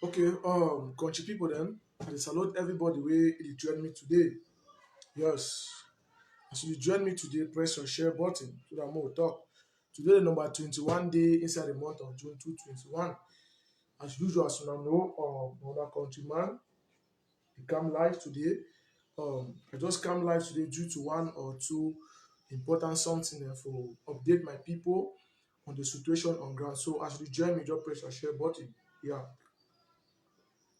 Okay, country people then, I dey salute everybody wey dey join me today. Yes, as you dey join me today, press your share button so that more talk. Today, number 21 day inside the month of June 2021. As usual, as una know, our countryman, he come live today. I just come live today due to one or two important something for update my people on the situation on ground. So as you join me, just press your share button. Yeah.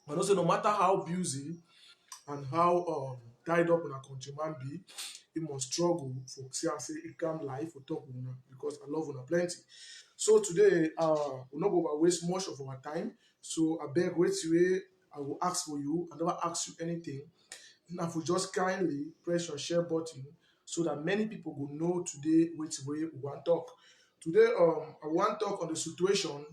And also, no matter how busy and how tied up una countryman be, he must struggle for see and say he come life for talk with una because I love una plenty. So today, we're not going to waste much of our time. So I beg, wait way I will ask for you. I never ask you anything. Now, if you just kindly press your share button so that many people will know today which way we want to talk. Today, I want to talk on the situation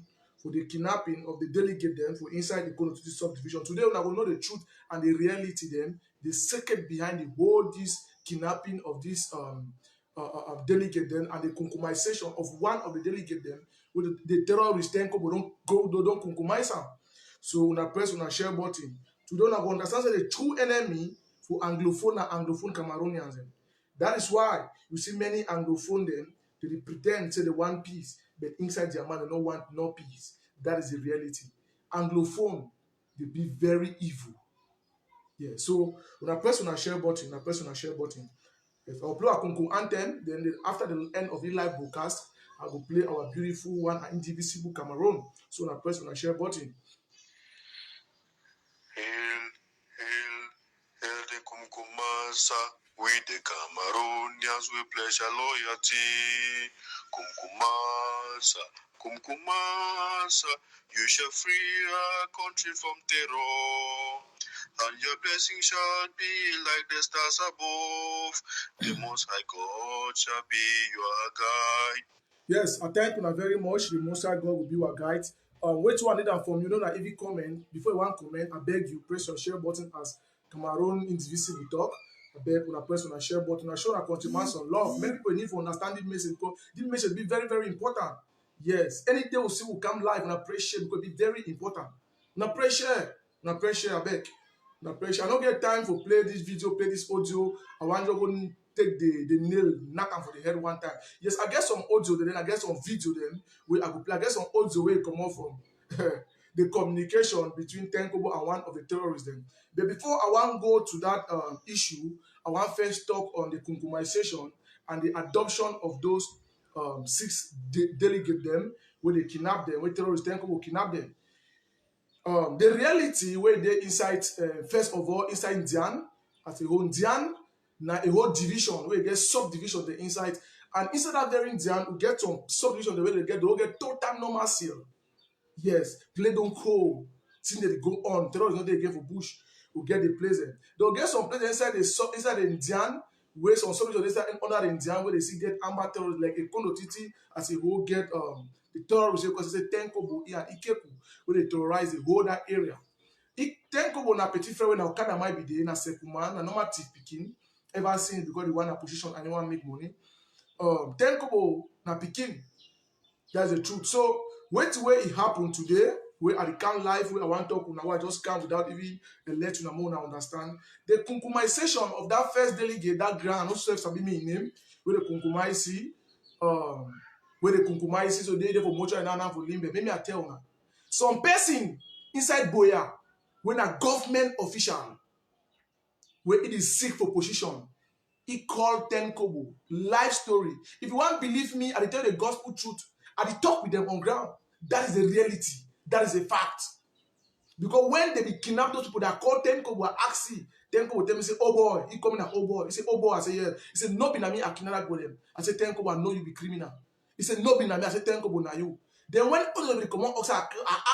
for the kidnapping of the delegate them for inside the Kono subdivision. Today, we will know the truth and the reality them, the secret behind the whole this kidnapping of this delegate them and the concumization of one of the delegate them with the terrorist then don't concumize am. So una press una share button. Today una go understand say the true enemy for Anglophone and Anglophone Cameroonians. That is why you see many Anglophone them, they pretend say they want peace, but inside their mind they don't want no peace. That is the reality. Anglophone, they be very evil. Yeah, so when I press on a share button, If I upload a Kunku anthem, then after the end of the live broadcast, I will play our beautiful one, indivisible Cameroon. So when I press on a share button. Hail, hail, hail the Kumkumasa. We the Cameroonians, we pledge our loyalty. Kumkumasa, Kumkumasa. You shall free our country from terror. And your blessing shall be like the stars above. The Most High God shall be your guide. Yes, I thank you very much. The Most High God will be our guide. Wait one need am from you know that if you comment, before you want comment, I beg you press your share button as Cameroon Indivisible talk. I beg una press on a share button. I show our countrymen some love. Many people need to understand this message because this message be very, very important. Yes, any day we see will come live and I pray share because it be very important. Una pray share, I beg. Una pray share. I don't get time for play this video, play this audio. I want you to take the nail, knock am for the head one time. Yes, I get some audio then I get some video then where I go play. I get some audio where come out from the communication between Tenkobo and one of the terrorists then. But before I want go to that issue, I want first talk on the concumization and the adoption of those six delegate them where they kidnap them, where terrorists Tenkobo kidnap them. The reality where they inside first of all inside Ndian as a whole Ndian na a whole division where you get subdivision the inside and inside that very Ndian we get some subdivision the way they will get total normal seal. Yes, play don't cool. Thing that go on. Terror is not there again for bush. We get the place there. They'll get some place inside the Indian where some subdivision inside under the Indian where they see get amber terrorists like a Kondotiti as a whole get the terrorists because they say Tenkobo and Ikeku where they terrorize the whole that area. Tenkobo na petit frère na Okada might be there na Sekuma na normal thief pikin ever since because they want a position and they want make money. Tenkobo na pikin. That's the truth. So wait till where it happened today. Where I can't live where I want to talk now. I just can't without even let you know understand. The concumization of that first delegate, that grant, no self sabi me name, where the concumize, where the concumize, so they for motor and now for limbe. Maybe I tell now. Some person inside Boya, when a government official, where it is sick for position, he called Tenkobo. Life story. If you want to believe me, I tell you the gospel truth. I talk with them on ground. That is the reality. That is a fact. Because when they be kidnap those people that call Tenkobo and ask him, Tenkobo tell me, say, oh boy, he coming at oh boy. He say, oh boy, I say, yeah. He said, no be na me, I kidnap them. I say, Tenkobo, I know you be criminal. He said, no be na me, I say, Tenkobo, na you. Then when all of them come on, I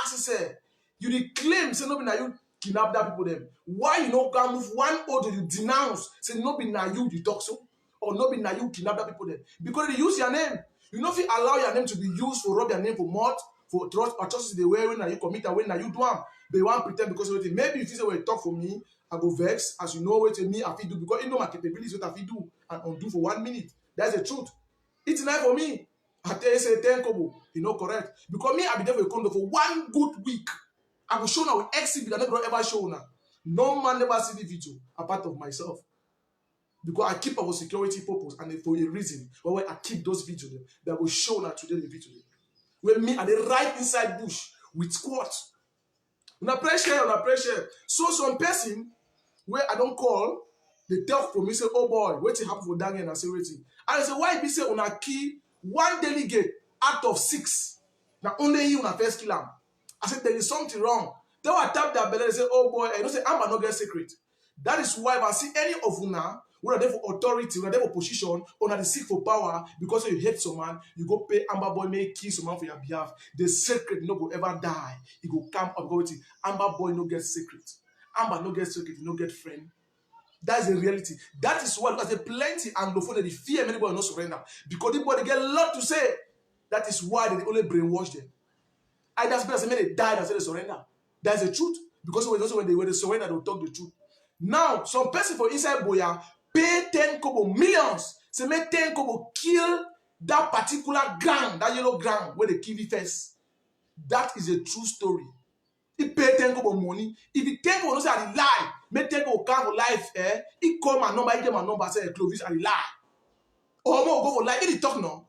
ask him, say, you dey claim, say, no be na you kidnap that people them. Why you no go move one order you denounce, say, no be na you talk so? Or no be na you kidnap that people them? Because they use your name. You know if you allow your name to be used for rob your name for murder, for trust atrocities they wear when you commit and when you do them. They want pretend because of it. Maybe if you say well, talk for me, I go vex as you know what me I fit do because you know my capabilities what I fit do and undo for 1 minute. That's the truth. It's not for me. I tell you say 10 kobo, you know correct. Because me I be there for a condo for 1 good week. I will show now with exhibit I never ever show now. No man never see the video apart of myself. Because I keep our security purpose and for a reason. But when I keep those videos that will show now today the video. When me and they right inside bush with squat. Una pressure. So some person where I don't call, they tell for me say, oh boy, what happen for Daniel and I say waiting. And I say, why be say una key one delegate out of 6? Now only you una first kill him. I said there is something wrong. Then I tap that belly and say, oh boy, I don't say I'm not get secret. That is why if I see any of una who are there for authority, who are there for position, or are they seek for power because you hate someone, you go pay Amber Boy, may kill someone for your behalf. The secret no go ever die. He go come up, go with it. Amber Boy no get secret. Amber no get secret, no get friend. That's the reality. That is why there's plenty Anglophone they fear anybody no surrender. Because anybody get a lot to say. That is why they only brainwash them. I just say when they die, they say they surrender. That's the truth. Because when they surrender, they'll talk the truth. Now, some person for inside Boya pay 10 kobo millions. Say make 10 kobo kill that particular ground, that yellow ground where they kill it first. That is a true story. He pay 10 kobo money. If he 10 kobo no say I lie, make 10 kobo come for life, he call my number, he get my number, say Clovis, I lie. Or more go for life. If he talk now,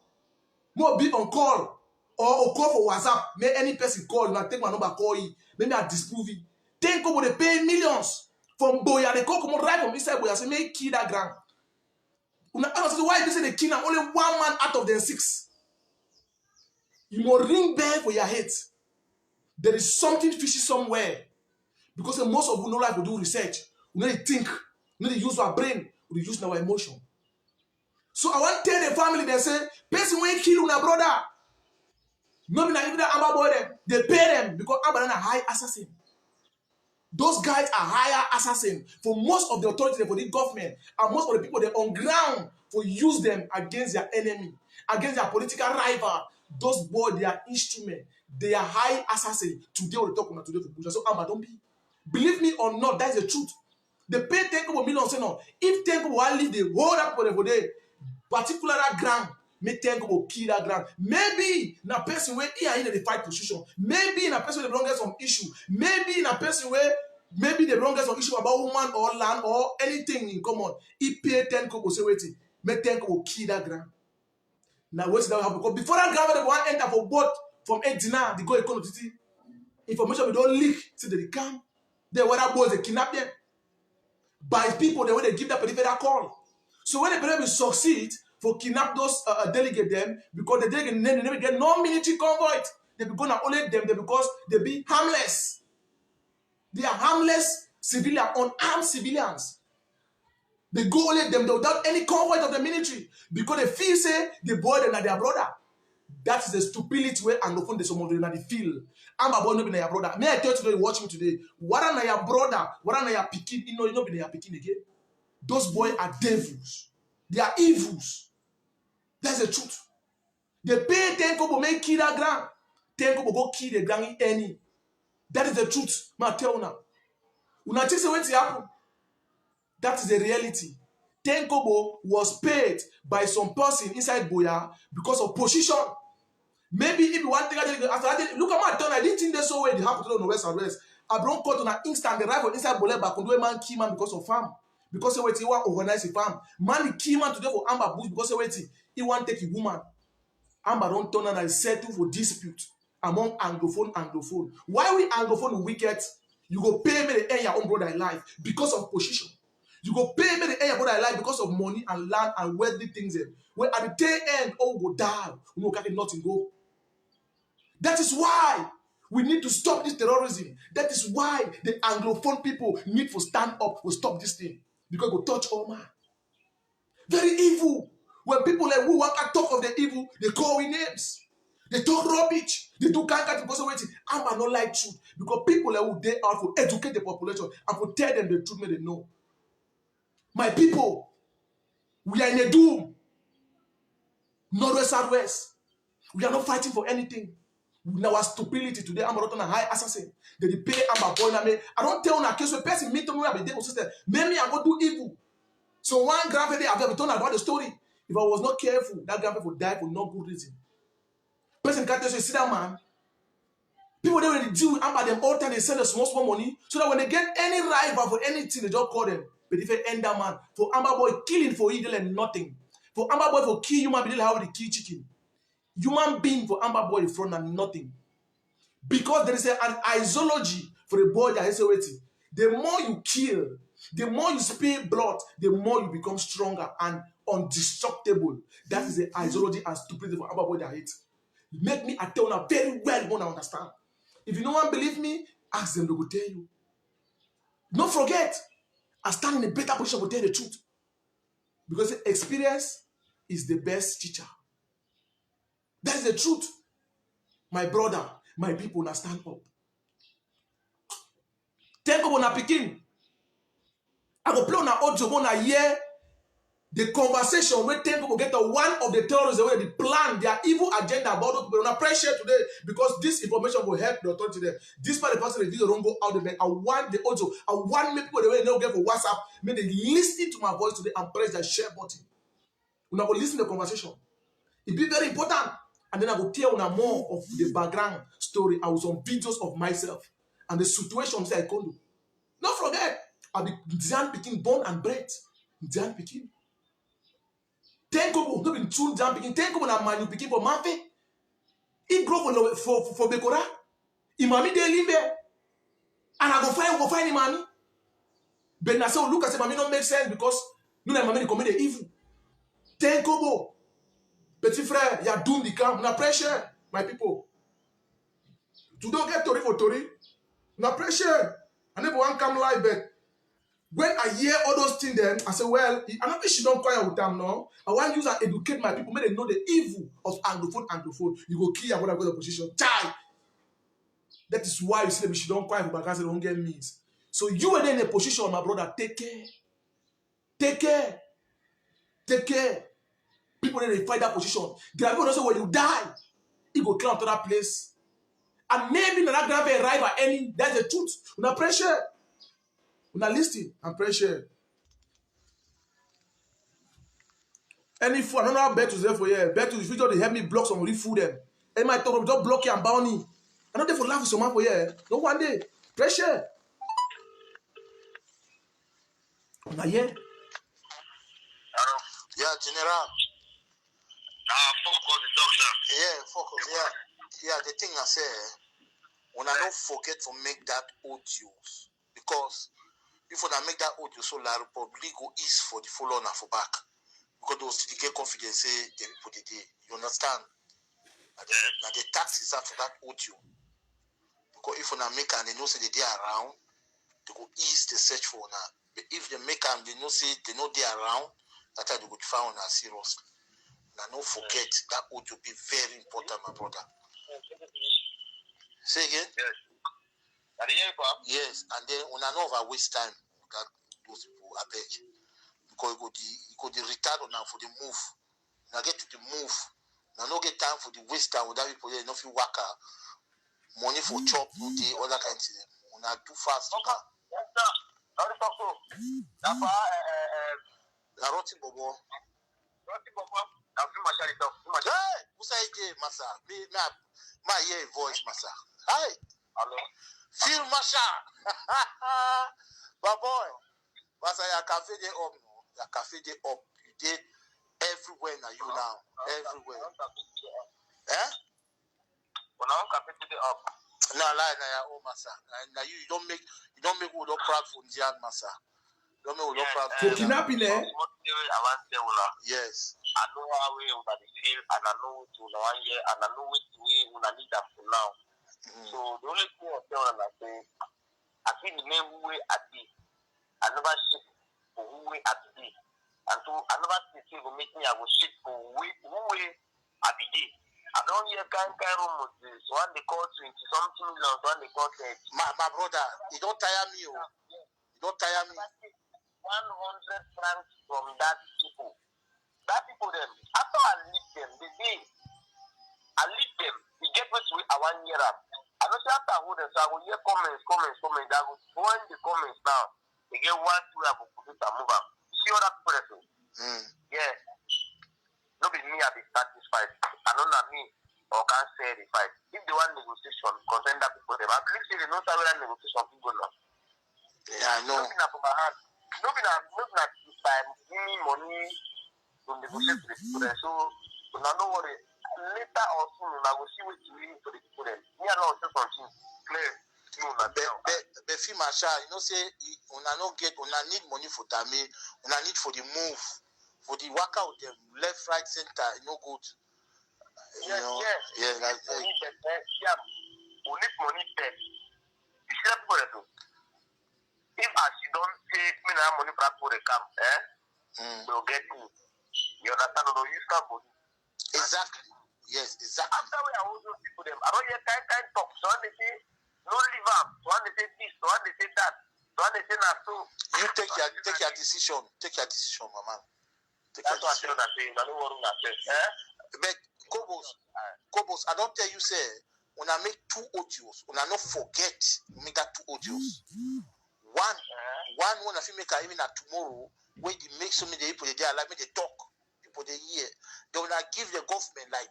more be on call. Or call for WhatsApp. Make any person call, you take my number, call you. Maybe I disprove it. 10 kobo they pay millions. From Boya, they come right from inside Boya, say make kill that ground. Why they say they kill only one man out of their 6? You must ring bell for your head. There is something fishy somewhere. Because most of you know like we do research. We need to think. We need to use our brain. We use our emotion. So I want to tell the family, they say, person when kill una brother. Maybe not even that Amber Boy them. They pay them because Amber is a high assassin. Those guys are higher assassins for most of the authorities, for the government, and most of the people they're on ground for use them against their enemy, against their political rival. Those boys, they are instrument. They are high assassins. Today we'll talk about today for Bush. So Amber, don't be. Believe me or not, that's the truth. They pay 10 million. Say no. If 10 will leave the whole up for the particular ground, make 10 will kill that ground. Maybe in a person where he are in the fight position. Maybe in a person where they don't get some issue. Maybe in a person where maybe they don't get some issue about woman or land or anything in common. He pay 10 kobo, say waiting. Make 10 kobo kill that ground. Now what's that happen? Because before that ground, they want to enter for both from 89, they go economy. Information we don't leak till they come. Then what boys they kidnap them. By people, the way they give that peripheral call. So when the peripheral succeed for kidnap those delegate them, because the delegate never get no military convoy, they be gonna only them because they be harmless. They are harmless civilians, unarmed civilians. They go only them without any convoy of the military because they feel say the boy them are their brother. That is the stupidity where Anglophone some of them are the feel. I'm about not be your brother. May I tell you today, watch me today. What are your brother? What are your picking? You know, be your picking again. Those boys are devils. They are evils. That's the truth. They pay 10 kobo make kill that ground. 10 kobo go kill the ground in any. That is the truth. Ma tell you now. Una think say wetin happen. That is the reality. 10 kobo was paid by some person inside Boya because of position. Maybe if you want to look at my turn, I didn't think they so well. They have to do no west and west. I brought cut on an instant. The rifle inside Bola back on the man key man because of farm. Because he want to organize a farm. Man, the key man today for Amber Bush because he want to take a woman. Amber don't turn and settle for dispute among Anglophone. Why we Anglophone wicked? You go pay me the end your own brother in life because of position. You go pay me the end your brother in life because of money and land and worldly things. Where at the tail end, all go down. We no carry nothing go. That is why we need to stop this terrorism. That is why the Anglophone people need to stand up to stop this thing. Because we touch all man. Very evil. When people like who want to talk of the evil, they call we names. They talk rubbish. They do can't because of waiting. I'm not like truth. Because people like who they are to educate the population and to tell them the truth may they know. My people, we are in a doom. Northwest, southwest. We are not fighting for anything. Now our stupidity today, I'm not on a high assassin. They pay Amber Boy. I don't tell una case where person meet me and be consistent. Maybe I go do evil. So one grandfather I've ever told about the story. If I was not careful, that grandfather would die for no good reason. Person can't tell you, see that man. People they will deal with Amber them all time, they send a small money, so that when they get any rival for anything, they just call them. But if they end that man, for Amber boy killing for you, they nothing. For Amber boy for kill human being, how they kill chicken. Human being for Amber boy in front and nothing. Because there is an ideology for a boy that is waiting. The more you kill, the more you spill blood, the more you become stronger and undestructible. That is the ideology and stupidity for Amber boy that hate. Make me I tell you very well when I understand. If you no one believe me, ask them, they will tell you. Don't forget, I stand in a better position to tell the truth. Because experience is the best teacher. That is the truth. My brother, my people, now stand up. Thank you, na pikin. I go play on audio, on hear the conversation where ten people get one of the terrorists, the way they plan their evil agenda about those people. I pressure today because this information will help the authority there. This part the person the video don't go out there. I want the audio. I want me people the way they don't get for WhatsApp. May they listen to my voice today and press that share button. When I will listen to the conversation, it be very important. And then I will tell you more of the background story and some videos of myself and the situations that I can do. Don't forget, I'll be Diane Pikin born and bred. Diane Pikin. Ten kobo, no be true Diane Pikin. Ten kobo na Manu Pikin for Mafe. He grow for Bekora. Imami de limbe. And I go find Imami. But now say look at say Mami don't make sense because no na Mami commit the evil. Ten kobo. Petit frère, you are doomed the camp. Na pressure, my people. You don't get Tori for Tori. Na pressure. I never want come live, but when I hear all those things, then I say, well, I'm not she don't quiet with them now. I want to use and educate my people, make them know the evil of Anglophone. You go kill and go to position. Die. That is why you see she don't quiet with because they don't get means. So you are in a position, my brother. Take care. Take care. Take care. People they fight that position. There are people also when you die, you go clear to that place. And maybe not grab arrive at any. That's the truth. Una pressure. Una listen and pressure. Any food, I don't know how bet to say for you. Bet to if you just help me block some food them. And my talk just block you and bounty. I don't there for laugh with someone for you. No one day. Pressure. Una here. Yeah, General. Focus, doctor. Yeah, focus. Yeah. The thing I say, when I don't forget to make that audios, because if I make that audio, so La Republic go east for the follow on for back, because those they get confidence say the people they did. You understand? Now the tax is after that audio, because if I make and they know say they are around, they go east the search for now. But if they make and they know say they know they are around, that's how they would find on seriously. Now, don't forget that audio be very important, my brother. Say again? Yes. And then when I know if I waste time, that those people I beg. Because you go the retard now for the move. Now get to the move. Now no get time for the waste time without people there, enough you work money for chop, no day, all that kind of thing. When I do fast now. Yes, sir. How do you talk to? That's Roti Bobo. Roti Bobo. Hey, who's I Massa? My ear voice, Massa. Hi. Hello. Feel Massa. But boy, Massa, your cafe day up, no? Your cafe day up. You did everywhere now. You now everywhere. Eh? When I'm cafe day up. No, lie now, oh Massa. Now you don't make wood up proud for Indian Massa. Don't make wood up proud for kidnapping, eh? Yes. I know how we will feel, and I know what you want here, and I know what we will need them for now. So the only thing I tell them, I say, I feel the name who we at this. I never ship for who we at this. And so I never see will make me, I will ship for who we at this. I don't hear kind rumors. One they call 20 something million, one they call 30. My brother, you don't tire me, oh. You don't tire me. 100 francs from that people. That people them, after I leave them, the day I leave them, we get what we I want year up. I don't say after I hold them, so I will hear comments. I will join the comments now. They get 1, 2, I will put it and move up. See what that person? Yeah. Not be me, I be satisfied. I know not me. or can't say the fight. If they want negotiation, concern that people them. I believe say they know how that negotiation people now. Yeah, I know. Nothing from my hand. Nothing by me money to negotiate with the people there. So don't worry. Later or soon, I will see what you need for the people there. Me alone say something clear. No, not there. But Masha, you know, say una need money for Dami, una need for the move, for the workout, the left, right, center, you know, good. Yes. That's we need money there. You see that people do. If as you don't say me na money for the camp, they'll get you. You understand? They'll use that money. Exactly. Yes, exactly. After we are all those people, them, I don't hear kind talk. So when they say no live up, so when they say this, so when they say that, so when they say that, so you take your decision. Take your decision, mama. That's what I say. I don't want to say. But Kobos, I don't tell you, say, when I make 2 audios, when I not forget make that 2 audios. One when I feel make even at tomorrow, when they make so many people they like me, they talk, people they hear. They will not give the government like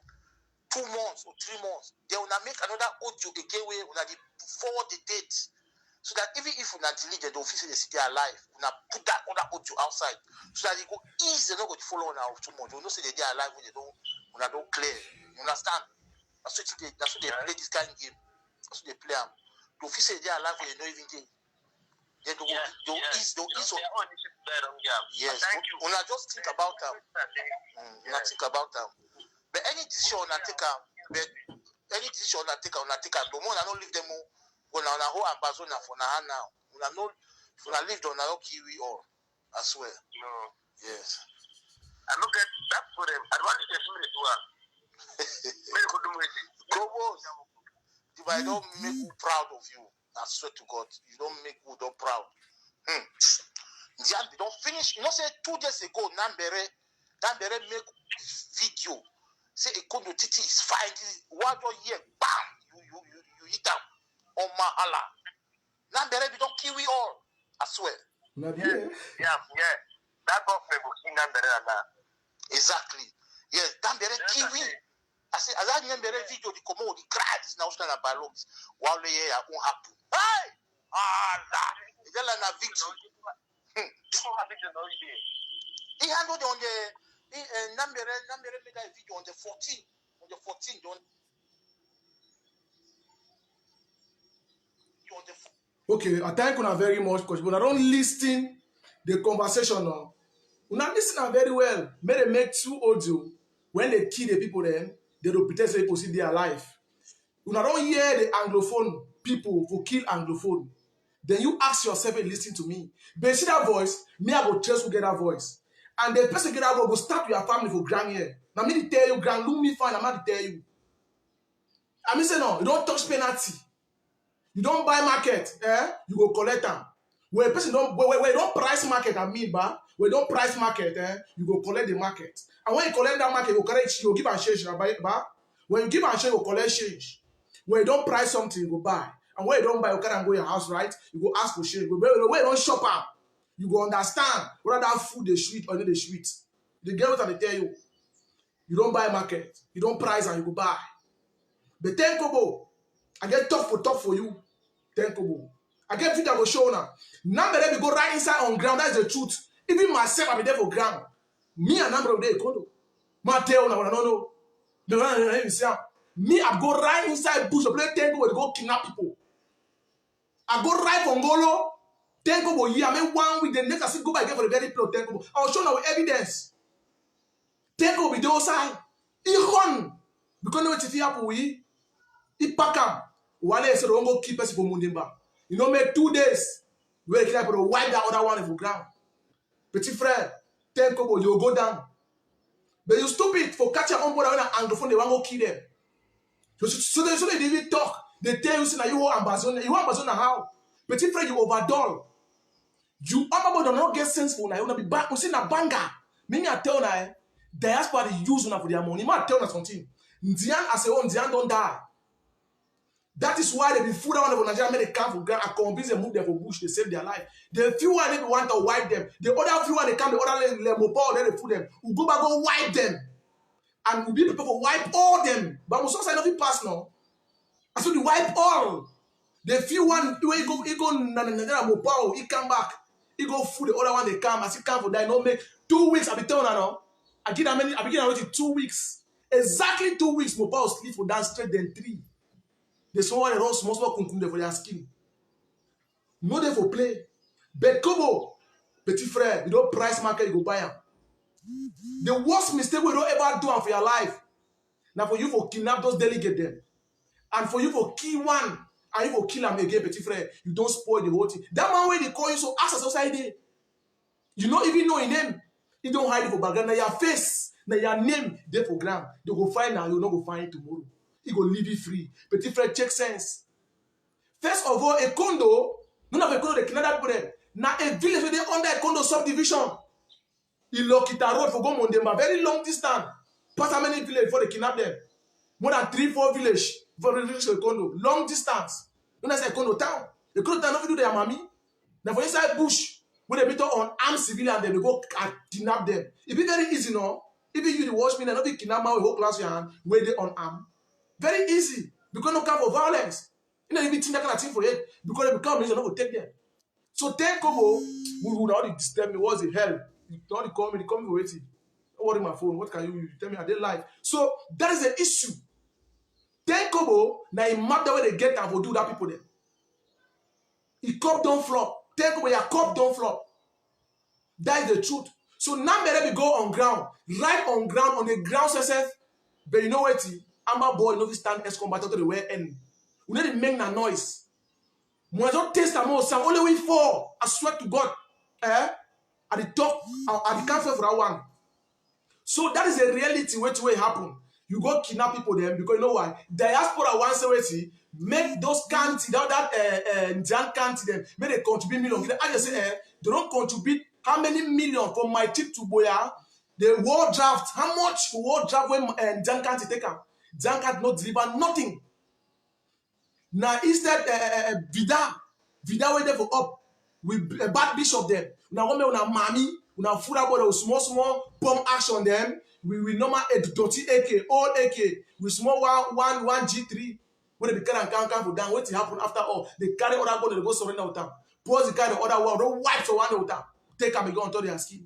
2 months or 3 months. They will not make another audio again where forward the date. So that even if we not delete the official they stay alive, we not put that other audio outside. So that they go easy, they're not going to follow on too much. They will not say they are alive when they don't clear. You understand? That's what they play this kind of game. That's what they play. The official they are alive when they don't even think. Then they'll ease. Yes. When I just think about them. Think about them. But any decision I take but more I don't leave them all. When I whole Amazona for now. When I leave them, I don't kiwi all. I swear. No. Yes. I look at that for them. Advantage is to us. If I don't make you proud of you, I swear to God, you don't make you proud. They don't finish. You know, say 2 days ago, Nambere make video. Say Ekondo Titi is fine. What your year, bam, you hit them on Mahala. Nambere we don't kill we all. I swear. Yeah. That government will see Nambere now. Exactly. Yes, Nambere kill we. I say, as I remember video, the Komo, the cries now stand by logs while they won't happen. Hey! Allah! It's a victory. He handled on the number made a video on the 14th. On the 14th, Okay, I thank you very much because when I don't listen the conversation now, when I listen very well, may they make 2 audio when they kill the people then. They don't pretend say people see they are alive. When I don't hear the Anglophone people who kill Anglophone, then you ask yourself and listen to me. But see that voice, me I go trust to get that voice. And the person get that voice go start with your family for grand here. Now me to tell you, grand look me fine, I'm not to tell you. I mean say no, you don't touch penalty. You don't buy market, you go collect them. Where a person don't where you don't price market, I mean, where you don't price market, you go collect the market. And when you collect that market, you collect, you give and change. When you give and change, you collect change. When you don't price something, you go buy. And when you don't buy, you can't go to your house, right? You go ask for change. When you don't shop out, you go understand whether that food is sweet or not is sweet. The get what I tell you. You don't buy market. You don't price and you go buy. But 10 kobo, I get top for you. 10 kobo. I get video I go show now. Now that we go right inside on ground, that's the truth. Even myself, I be there for ground. Me and number of day kodo. Mateo na no. Me, I go right inside bush, I play 10 kobo to go kidnap people. I go right from Golo, 10 kobo here. I make 1 week, the next I still go back again for the very plot 10 kobo. I'll show now with evidence. 10 kobo be the outside. He run. Because no it's happen we. He pack him. One day so don't go keep us for Mundimba. You know, make 2 days. We will wipe that other one for ground. Petit frère, 10 kobo, you go down. But you stupid for catch your own boy on an Anglophone, they want to kill them. So they even talk. They tell you, say, you want Amazon. You want Amazon how? Petit frère, you overdull. You don't not get sense for now. You want to be back. You see, na banga. Me, I tell now, diaspora they use for their money. I tell you something. Ndian as a own, Ndian don't die. That is why they be food out of Nigeria, make they come for ground and convince them move them for bush, they save their life. The few one they want to wipe them. The other few one they come, the other mobile, then they put them. We go back go wipe them. and we be prepared for wipe all them. But most of nothing pass now. I said the wipe all. The few one where he go Mopao, he come back. He go food the other one they come. As he come for that, no make 2 weeks. I be telling now. I give them many. I begin already 2 weeks. Exactly 2 weeks. Mopao sleep for that straight then 3. The small one run small conclude for their skin. No day for play. But Kobo, petit frère, you don't price market, you go buy them. The worst mistake we don't ever do for your life. Now for you for kidnap those delegate them. And for you for kill one, and you for kill them again, petit frère, you don't spoil the whole thing. That man when they call you, so ask a society. You don't even know your name. You don't hide it for background. Now your face, now your name, they for ground. They go find now, you not go find it tomorrow. He go leave you free. Petit frère, check sense. First of all, a condo, none of a condo, they kidnap people there. Now a village where they under a condo subdivision. He lock it a road for go Mondemba, very long distance. Pass how many villages before they kidnap them? More than 3-4 villages before they reach a condo. Long distance. Don't I say a condo town? The condo town don't do their mommy. Now for inside bush, when they meet on armed civilians, they go and kidnap them. It be very easy, no? If you the watchmen and not be kidnap man with whole class your hand, where they unarmed. Very easy. Because no come for violence. You know, even think that kind of thing for it. Because they become reason not to take them. So take Kobo, we would not disturb me. What's the hell? You don't call me for waiting. Don't worry my phone. What can you tell me? I did live. So that is the issue. Take Kobo, now it matter where they get and for do that people there. If cup don't flop, take Kobo, your cup don't flop. That is the truth. So now we go on ground, right on ground, on the ground, but you know what? Amber boy, you know, stand as combatant to the way end. We need to make that noise. When I don't taste the most, I'm only wait for. I swear to God, at the top, at the cancel for that one. So that is a reality which will happen. You go kidnap people then because you know why? Diaspora wants to make those county, that Indian county them, make they contribute millions. I just say, they don't contribute how many million from my trip to Boya, the war draft, how much for war draft when Indian county take them? Indian county not deliver nothing. Now instead, Vida wait there for up with a bad bishop them. Now one una mommy, una fura boy small bomb action them. We normal 30 AK, old AK, with small one G3. When they carry and come for down, what happen after all? They carry other gun, they go surrender with them. Pause the carry the other one, don't wipe for one with them. Take them and go onto their skin.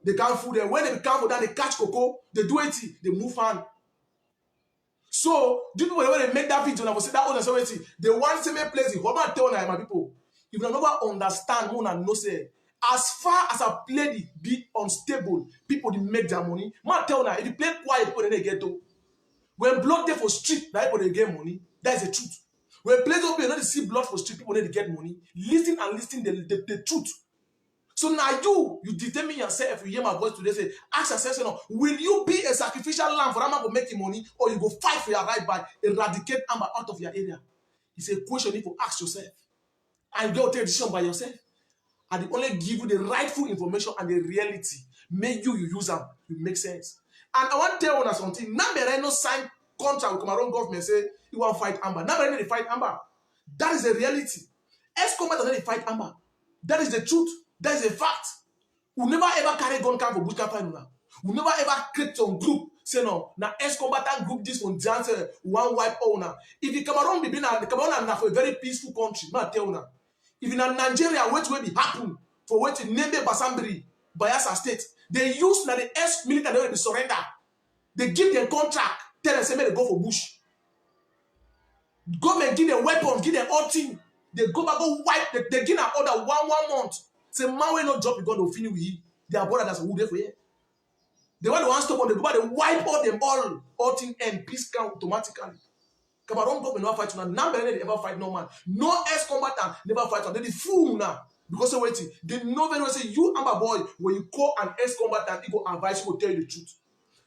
They can't fool them. When they come for that, they catch cocoa, they do it, they move on. So, do you know when they make that video, I will say that other something. The one same place, what about tell my people? If you never understand, more and no say. As far as a play be unstable, people they make their money. Man tell now, if you play quiet, people they get to. When blood there for street, now people they get money. That is the truth. When place open, you know they see blood for street, people they get money. Listen and listen the truth. So now you determine yourself. If you hear my voice today, say, ask yourself, you know, will you be a sacrificial lamb for Amma for making money, or you go fight for your right by eradicate Amma out of your area? It's a question you need to ask yourself, and you go take a decision by yourself. And they only give you the rightful information and the reality. Make you use them. It makes sense. And I want to tell you something. Now no sign contract with Cameroon government say you want to fight Amber. Now they fight Amber. That is the reality. Escombat doesn't fight Amber. That is the truth. That is a fact. We never ever carry gun camp for boot camp now. We never ever create some group. Say no. Now Escombatant group this one dance one wipe owner. If the Cameroon be the Cameroon are for a very peaceful country, not tell now. If in Nigeria, what will be happen for what in Nembe Basambri, Bayelsa State, they use now the ex-military they surrender. They give them contract, tell them say they go for bush. Government give them weapons, give them all thing. They go back, go wipe, they give them order one month. Say, man, we not drop the gun to finish with you. They are brother that's who they for you. They want to stop on the go back, they wipe all them all thing and peace count automatically. Cameroon government never fight now. Now they ever fight no man. No ex-combatant never fight now. They the fool now. Because they're waiting. They know very well say you Amber boy, when you call an ex-combatant, he go advise you, go tell you the truth.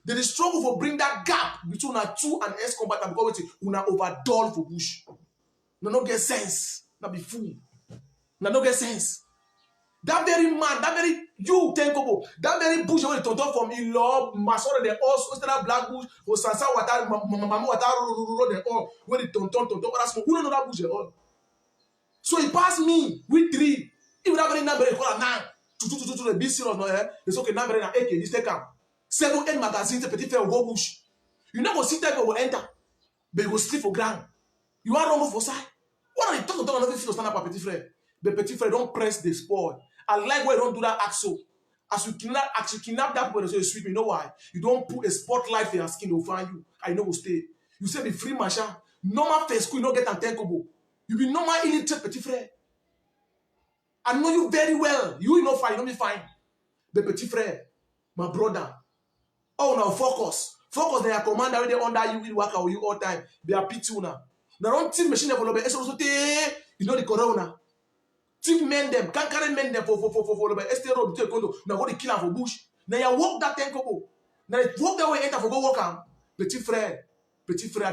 They struggle for bring that gap between a two and ex-combatant because waiting, una overdull for bush. No get sense. Now be fool. No get sense. That very man, that very you think about that very bush when you turn from Ilo, Masoro, the all that black bush, or Sansa water, Mama water, the all when it turn, who don't know that bush at all. So he passed me with 3. Even that very number call 9. To be serious, no, it's okay. Number 8, this take him. 7, 8 magazines, petit frère will go bush. You never see type will enter, but you go sleep for ground. You want run for side. What are you talking about? Another stand up, petit frère. But petit frère, don't press the sport. I like why you don't do that axle. As you kidnap that person, so you sweep. You know why? You don't put a spotlight for your skin, they'll find you. I know will stay. You say be free, machin. Normal face school, you don't get unthinkable. You be normal illiterate, petit frère. I know you very well. You know fine, you know me fine. But petit frère, my brother. Oh, now focus. Focus, they are commander when they under you, will work out with you all time. They are P2 now. Now don't team machine develop. You know the corona. Team men them, can't carry men them for the estate road to condo. Now go to kill them for bush. Now you walk that ten couple. Now you walk that way enter for go walk am. Petit frère,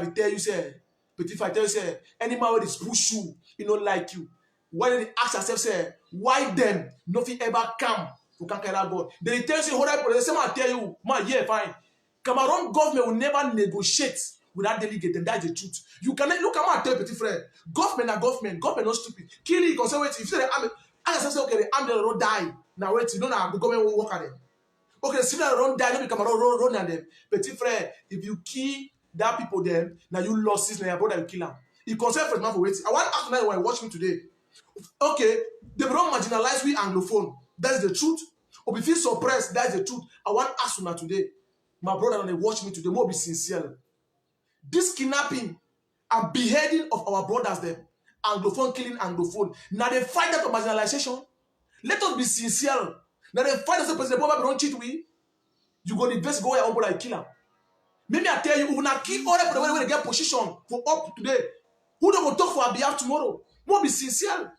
I tell you say, petit frère, I tell you say, any man with this push you, he don't like you. Why did they ask yourself say, why them nothing ever come to conquer God? They tell you, hold up, they say, I tell you, man, yeah, fine. Cameroon government will never negotiate without delegating. That's the truth. You cannot look at my tell petit frère. Government are government. Government not stupid. Kill it, because wait, if you say the army, I say okay, the army don't die. Now wait, you don't know the government will work at them. Okay, the civilian don't die, no be Cameroon run at them. Petit frère, if you kill that people them, now you lost this, now your brother will kill them. You concern for example, wait. I want to ask you when you watch me today. Okay, they don't marginalize we Anglophone. That's the truth. Or if you feel suppressed, that's the truth. I want to ask you now today. My brother, when they watch me today, more be sincere. This kidnapping and beheading of our brothers, them, Anglophone killing Anglophone. Now they fight that for marginalization. Let us be sincere. Now they fight as a president, Boba don't cheat we. You go the best go your own brother and kill him. Maybe I tell you, we will not keep all that when they get position for up today. Who don't go talk for our behalf tomorrow? More be sincere.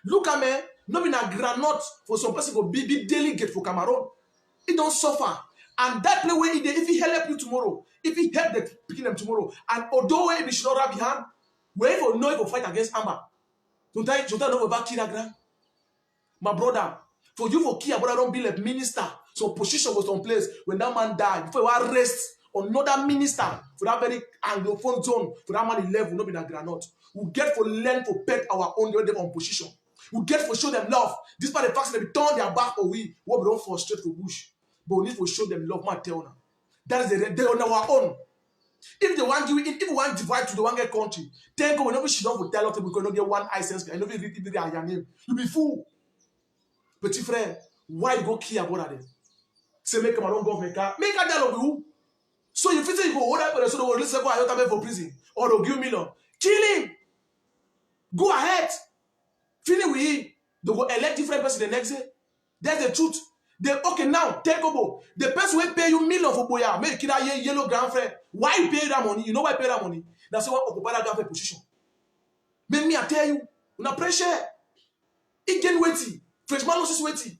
Look at me, not be a granite for some person go be delegate for Cameroon. It don't suffer. And that play where if he help you tomorrow, if he help the picking them tomorrow, and although he should not have behind, where you know he will fight against Amber. Sometimes you don't know about Kiragram. My brother, for you for Kia, brother, don't be like minister. So position was on place when that man died. Before you arrest another minister for that very Anglophone zone, for that man 11, not be that granite. We get for learn for pet our own them on position. We get for show them love. Despite the fact that they turn their back or we don't frustrate for bush. But we need to show them love, man, tell them. That is they on our own. If they want you, if we want to divide to the one get country, then go whenever she don't tell us we cannot get one license. I know we read your name. You be fool. Petit frère, why you go kill about them? Say make Cameroon government car, make a dialogue with who? So you feel say you go hold up so they will listen go out for prison or they'll give million. Kill him. Go ahead. Finish with him. They go elect different person the next day. That's the truth. They okay now take over. The person will pay you million for boya. Make it a yellow grand friend. Why you pay that money? You know why you pay that money? That's why occupy that grand position. Make me I tell you, una pressure. It get weighty. Freshman loses weighty.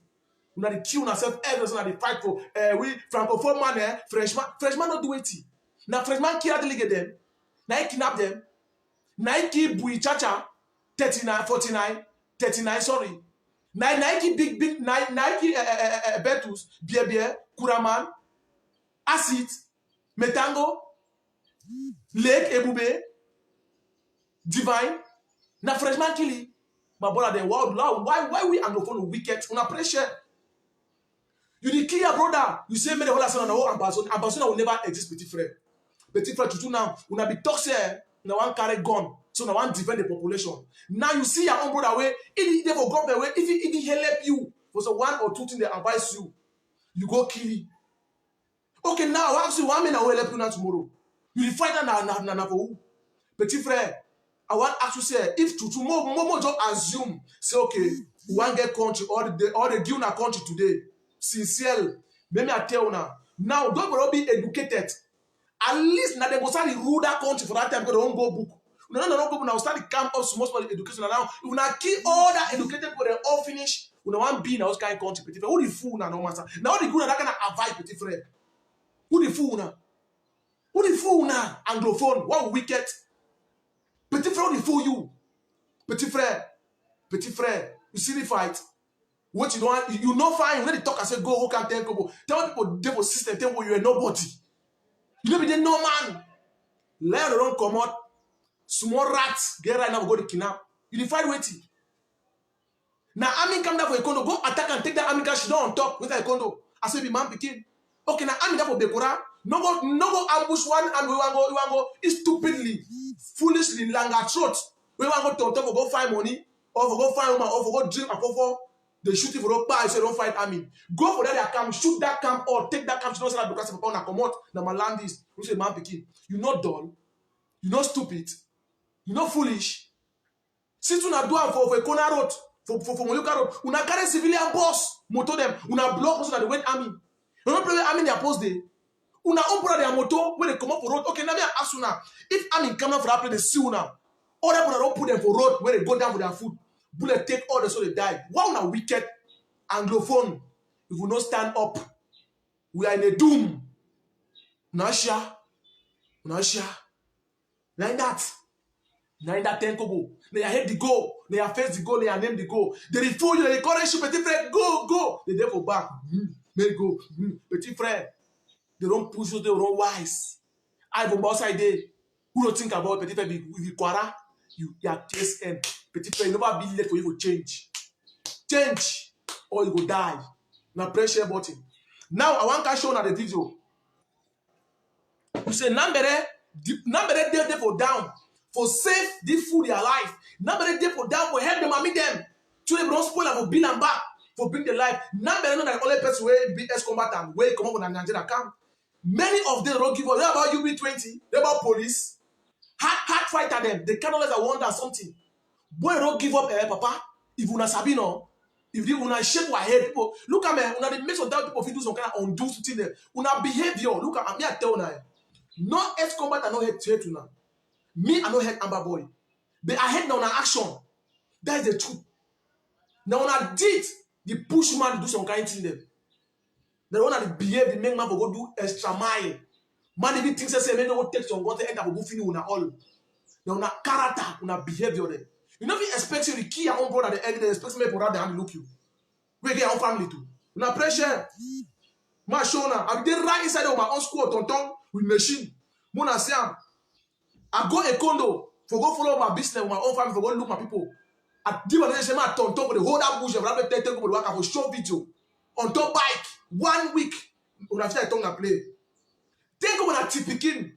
Una the kill yourself every una the fight for we francophone man freshman not do weighty. Now freshman kill delegate them. Now he kidnap them. Now he kill Bui Chacha 39, 49, 39, sorry. Nike big Nike Betus, Bier, Kuraman, Acid, Metango, Lake Ebube, Divine, na freshman killing. My brother, then why we Anglophone wicked? Una pressure. You the kill your brother. You say me the whole son on the whole ambassador will never exist, petit frère. Petit frère, to now, una be toxic, una one carry gun. So now one defend the population. Now you see your own brother way. If they for government way, if he help you for some one or two things they advise you, you go kill him. Okay, now I ask you 1 minute I will help you now tomorrow. You will fight now for who? Petit frère, I want to ask you say if tomorrow just assume say okay, we want get country or the give na country today. Sincere, maybe I tell you now don't be educated. At least now they go start rule that country for that time because they won't go book. No, go now start the camp of small education now. If we now kill all that educated people, they all finish. We now want be in those kind of country, petit frère. Who the fool now, no matter. Now the good that kind of avoid petit frère. Who the fool now? Who the fool now? Anglophone, what wicked? Petit frère, who the fool you? Petit frère, you see the fight. What you don't want, you know fine. When they talk and say go, who can tell people? Tell people they for system, tell people you are nobody. You don't be the no man. Let alone come out. Small rats get right now go to kidnap. You define waiting. Now army come down for a condo. Go attack and take that army cash down on top with a condo. I say be man picking. Okay, now army that for Bekura. No go ambush one and we want go stupidly, foolishly, langa throat. We want go to go find money, or go find woman, or go drink alcohol. They shoot you for no buy, so don't fight army. Go for that camp, shoot that camp, or take that camp. You know, so because upon a come out, now my land is. You say man pikin, you not dull, you not stupid, you not foolish. Since una do am for Kona road, for Moluka road, una carry civilian boss, motor them, una block so that they went army. You don't play army their post day. Una own brother their motor when they come up for road. Okay, now me ask una, if army come out for that place, they see una. All that brother don't put them for road where they go down for their food. Bullet take all the so they die. Why una wicked anglophone? If we not stand up, we are in a doom. Unasha, like that. Now that 10 kobo. They head the goal. They face the goal. They name the goal. They refool you. They encourage you, petit frère. Go. They there for back. May go. Petit frère. They don't push you. They don't wise. I from outside there. Who don't think about petit frère? If you quarrel, you are KSM. Petit frère, you never be late for you to change. Change or you go die. Now press share button. Now I want to show you the video. You say Nambere there for down. For save this food their life. Nobody there for down for help them and meet them. So they don't spoil for bill and back for bring their life. Nobody know that the only person where be ex-combatant where come up with a Nigeria camp. Many of them don't give up. They about UB20. They about police. Hard fighter them. They cannot let wonder something. Boy don't give up, papa. If una sabino, if you una shake your head, people look at me. Una they make some doubt people do some kind of undo something there. Una behavior. Look at me. I tell now. No ex-combatant no head to head to now. Me, I no head Amber Boy. But I head now on action. That is the truth. Now when I did, the push man to do some kind of thing there. Then when I behave, the make man for go do extra mile. Man even thinks say, man go take some water end up go finish una all. Now una character, una behavior there. You know if you expect you to kill your own brother at the end, they expect me to have the hand look you. We get your own family too. Una pressure. Man show now. I be right inside of my own school tonton with machine. Mona say I go a condo for go follow my business with my own family for go look my people. I do what they say, man, on top of the whole that bush, I take over the work. I will show video on top bike 1 week. When I feel like tongue play, take over that tipikin.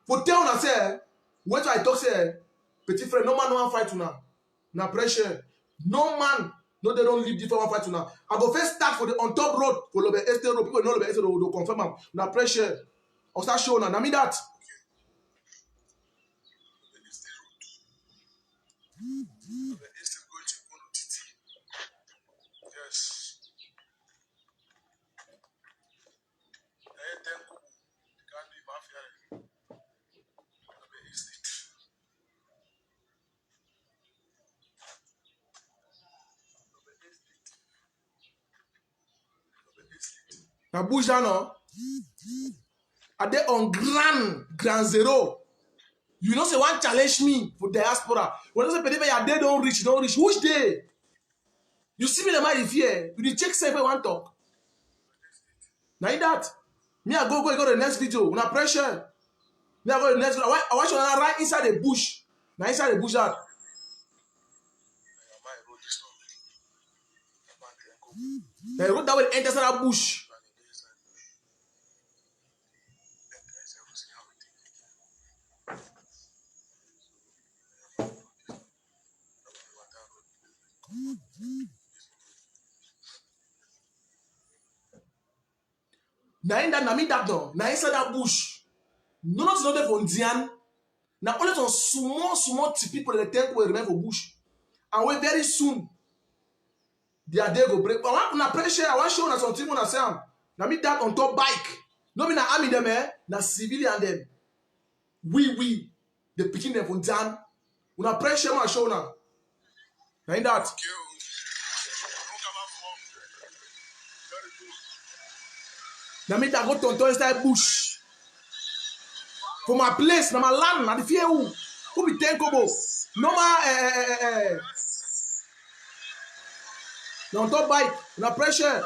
For tell una say, what I talk say, petit frère, no man no one fight to now. Na pressure, no man, no they don't leave different one fight to now. I go first start for the on top road for Lobe Estate road. People know Lobe Estate road will confirm am. Na pressure, I'll start showing now. Na me that. Yes. Na Buja no. Are they on grand zero? You know say one challenge me for diaspora. When I say people are they don't reach. Which day? You see me the mind fear. You dey check say if I want talk. Now that. Me I go to the next video. Una pressure. Me I go to the next video. I want you to right inside the bush. Now inside the bush that. The road that will enter that bush. Now in that, na me that door. Now inside that bush. No not there for Indian. Now only some small people that think will remain for bush. And we very soon. Their day go break. But I want pressure. I want show na something when I say am. Na me that on top bike. No be na army them na civilian them. We the pikin them from Jan. Una pressure man show na. Na in that. Na me that go to inside bush. For my place, na my land, na the fear who be 10 kobo. No more na on top bike, na pressure.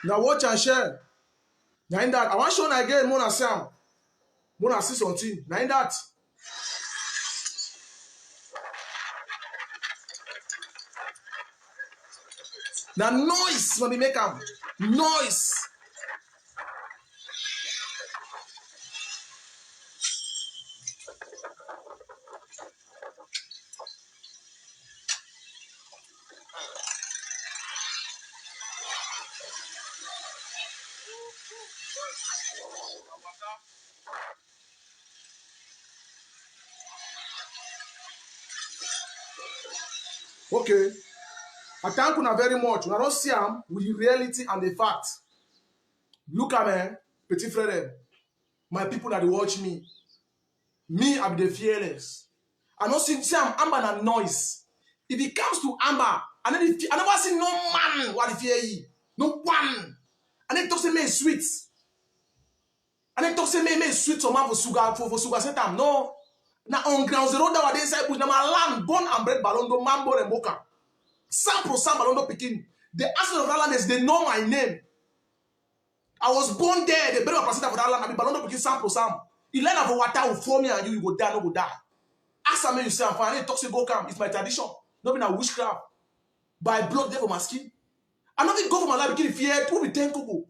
Now watch and share. Now in that, I want to show again, Mona Sam. Mona see something. Now in that. Now noise when they make them. Noise. Okay. I thank you very much. I don't see them with the reality and the fact. Look at me, petit frère. My people that watch me. Me, I be the fearless. I don't see am Amber and noise. If it comes to Amber, I never see no man what the fear ye. No one. And then talk say me sweet. And then talk say me sweet so man for sugar set time. No. Now on ground zero that they say bush na my land born and bred Balondo Mambo and Boka. 100% Balondo Pikin. The answer of that land is they know my name. I was born there. The better person for that land. I be Balondo Pikin 100%. He learn about water will form me and you go die, no go die. Ask me you say I'm fine. Talk say go come. It's my tradition. Not be na witchcraft. By blood there for my skin. I not even go for my life because fear. Who be 10 kobo?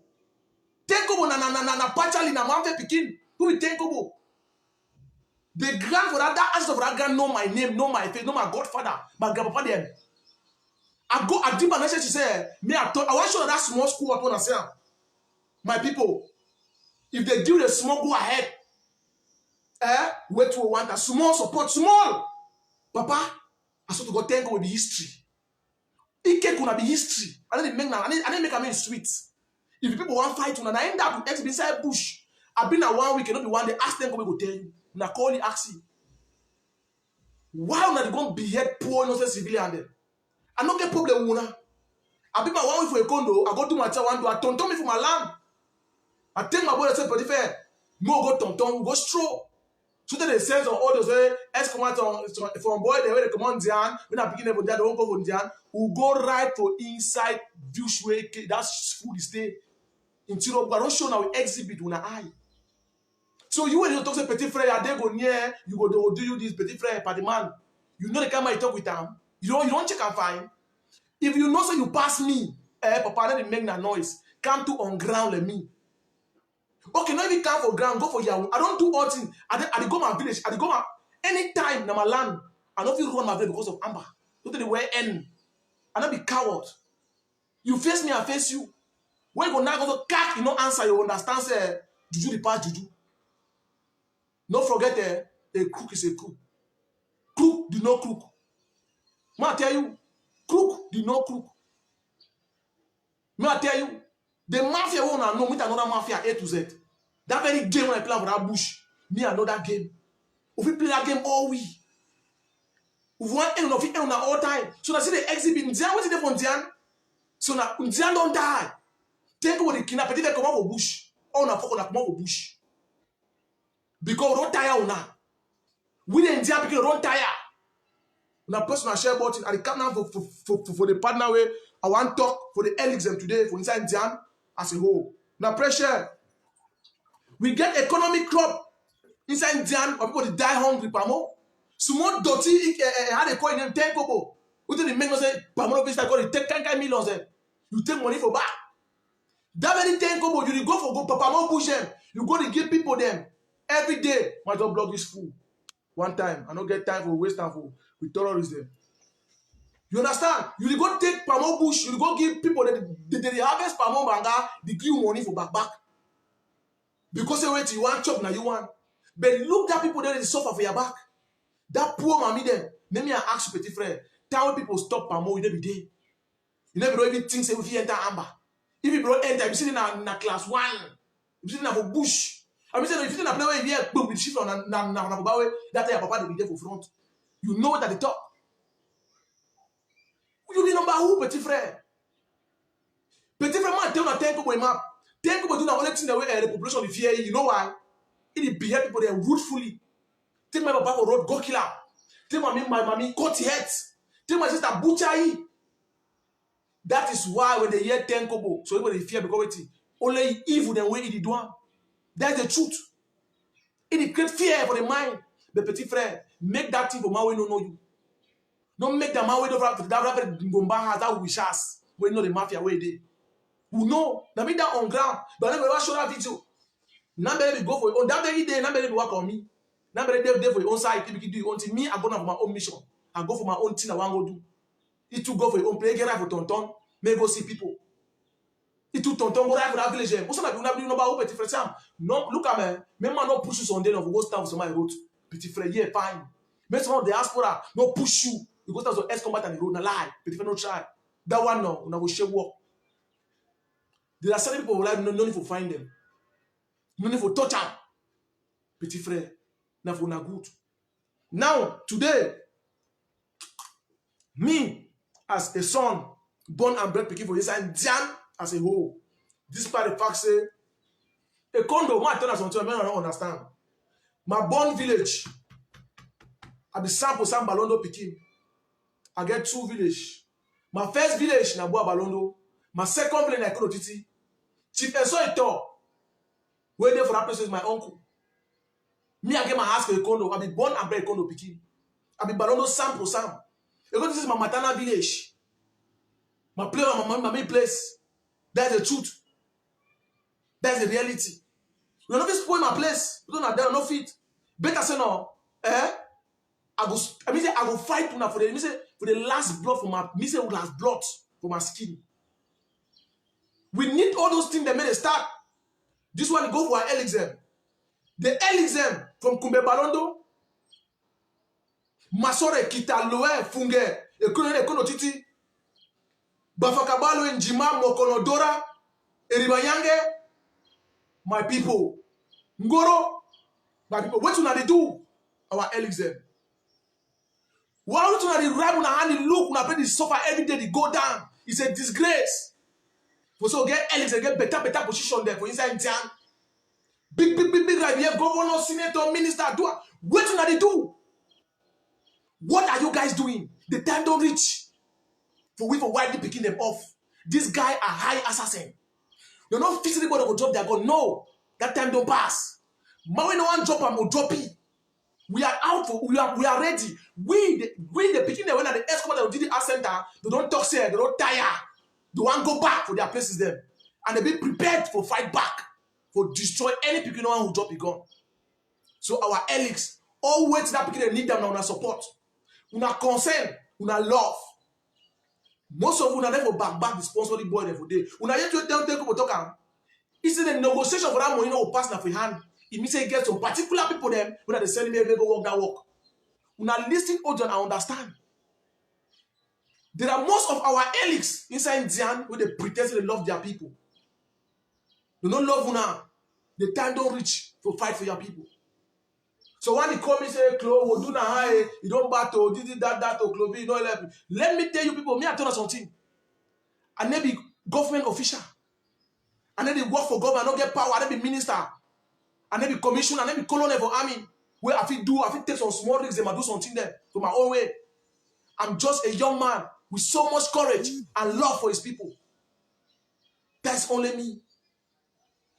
10 kobo na pachali na mamfe Pikin. Who be 10 kobo? The grandfather, that ancestor for that grand know my name, know my face, know my godfather, my grandpapa them. I go a deep and she say, me I thought I want to show that small school I want to say, my people, if they do the small, go ahead. Wait to want a small support, small. Papa, I saw to go thank with the history. It can be history. I didn't make a man sweet. If people want fight, I end up with inside bush. I've been a 1 week, cannot be one day. Ask them, go tell you. Na call you ask you. Why are they going to behead poor innocent civilian then? I don't get problem with I be my 1 week for a condo. I go to my town, I tonton me for my land. I tell my boy, I say, pretty fair. No go tonton, go stroll. So that they sense on all those from boy, they will come on Dian. When I begin to they don't go for Dian. We go right for inside bushway. That's food is stay. In Tiro, but don't show now exhibit when I. So you when you talk to petit frère, they go near, you go do you this petit frère, party man. You know the camera you talk with them. You don't check and find. If you know so you pass me, papa let me make that noise. Come to on ground let me. Okay, not even come for ground, go for Yahoo. I don't do all things. I go my village. I go my anytime na my land. I don't feel run my village because of Amber. Don't tell the way end. I don't be coward. You face me, I face you. When you go now go to cat, you don't answer. You understand? Say juju the part juju. Don't forget a crook is a crook. Crook do not crook. May I tell you, crook do not crook. May I tell you, the mafia won't know with another mafia A to Z. That very game when I play for that bush, me I know that game. If we play that game all week, we want end of it on all time. So I see the exhibit. Ndian, what is the from Ndian? So now Ndian don't die. Take over the kidnap. Petit come out for bush. All na fuck on come out for bush. Because we don't tire now. We the Indian people don't tire. Now personal share button and the come now for the partner way. I want to talk for the elixirs today for inside Indian as a whole. Now pressure. We get economic crop inside Indian or people die hungry pamo. Small dirty how they call it 10 kobo. We tell the men say pamo business call it take 10 millions. You take money for back. That very 10 kobo you go for go pamo push them. You go to give people them. Every day, my job blog is full. One time, I don't get time for waste time for with terrorism. You understand? You go take pamo bush, you go give people that they harvest pamo banga, they give you money for back. Because they wait, you want chop now you want. But look that people there they suffer for your back. That poor mommy them. Let me ask you, petit frère. Tell people stop pamo, you never day. You never even think say if you enter Amber. If you don't enter, you sit in a class 1. You sit in a bush. I mean, if you didn't play where you boom with shift on that your papa will be there for front. You know that they talk. You remember who petit frère? Petit frère man tell na ten kobo map. Ten kobo do na only thing the way the population dey fear. You know why? It behave people there rootfully. Take my papa for road go kill her. Take my mommy cut heads. Take my sister butcher. That is why when they hear 10 kobo, so everybody fear because it only evil than way it do. That's the truth. It create fear for the mind. The petit frère, make that thing for man we don't know you. Don't make the man we don't have that Gomba that we shas. We know the mafia where they. We know. That mean that on ground. But then we want show that video. Now baby go for it. On that very day, now baby work on me. Now baby day for your own side. People do until me, I go for my own mission. I go for my own thing I want to do. It to go for your own play, get right for tonton. May go see people. It to tonton go right for that village. What's that? You know about petit frère Sam. No, look at me. Même man no push you on day of go stand for my road. Petit frère, yeah, fine. Make some of the diaspora no push you. You go stand for ex-combat and the road. Na lie. Petit frère no try. That one no. Una go share work. There are certain people who like no need to find them. No need to touch them. Petit frère. Na for na good. Now, today, me, as a son, born and bred pikin for inside Jan as a whole, despite the fact say, a condo, my tell us something, I don't understand. My born village, I be sample Sam Balondo pikin. I get 2 village. My first village, na Boa Balondo. My second village, na Kono Titi. Chief Esoito, where there for that place is my uncle. Me, I get my house for a condo. I be born and bred condo pikin. I be Balondo sample Sam. Because this is my maternal village. My place, my main place. That's the truth. That's the reality. You not spoil my place. You don't have no fit. Better say no. I go fight for the last blood for my last blood for my skin. We need all those things that made a start. This one go for an exam. The exam from Kumbe Balondo. Masore Kita Loe Funge Ekono Titi Bafakabalo Njima Mokonodora Eribayange. My people Ngoro, my people, what do they do? Our exam. Why don't you rap on a hand look when I pay the suffer every day they go down? It's a disgrace. For so get exam, get better position there for inside town. Big right here, governor, senator, minister, do what do they do? What are you guys doing? The time don't reach for we for widely picking them off. This guy a high assassin. You're not fixing anybody will drop their gun. No, that time don't pass. Man, when no one drop them will drop it. We are out for we are ready. We the picking them when at the escort that did the art center, they don't talk say, they don't tire. They want go back for their places them. And they be prepared for fight back, for destroy any picking one who drop a gun. So our Elix, always that picking they need them now on support. Una concern, una love. Most of una never back the sponsor the boy there for day. Una yet to tell people talk. It's in the negotiation for that money will pass na for hand. It means say get some particular people them when they send me go work that work. Una listen audience and understand. There are most of our elites inside Zian where they pretend they love their people. They don't love una. The time don't reach to fight for your people. So when they come and say, Klo, we'll do na you don't battle, did that, or Klo, you don't let me. Let me tell you people, me I tell you something. I never be government official. I never work for government, I don't get power, I never be minister. I never be commissioner, I never be colonel for army. Where I fit take some small risks and do something there to my own way. I'm just a young man with so much courage and love for his people. That's only me.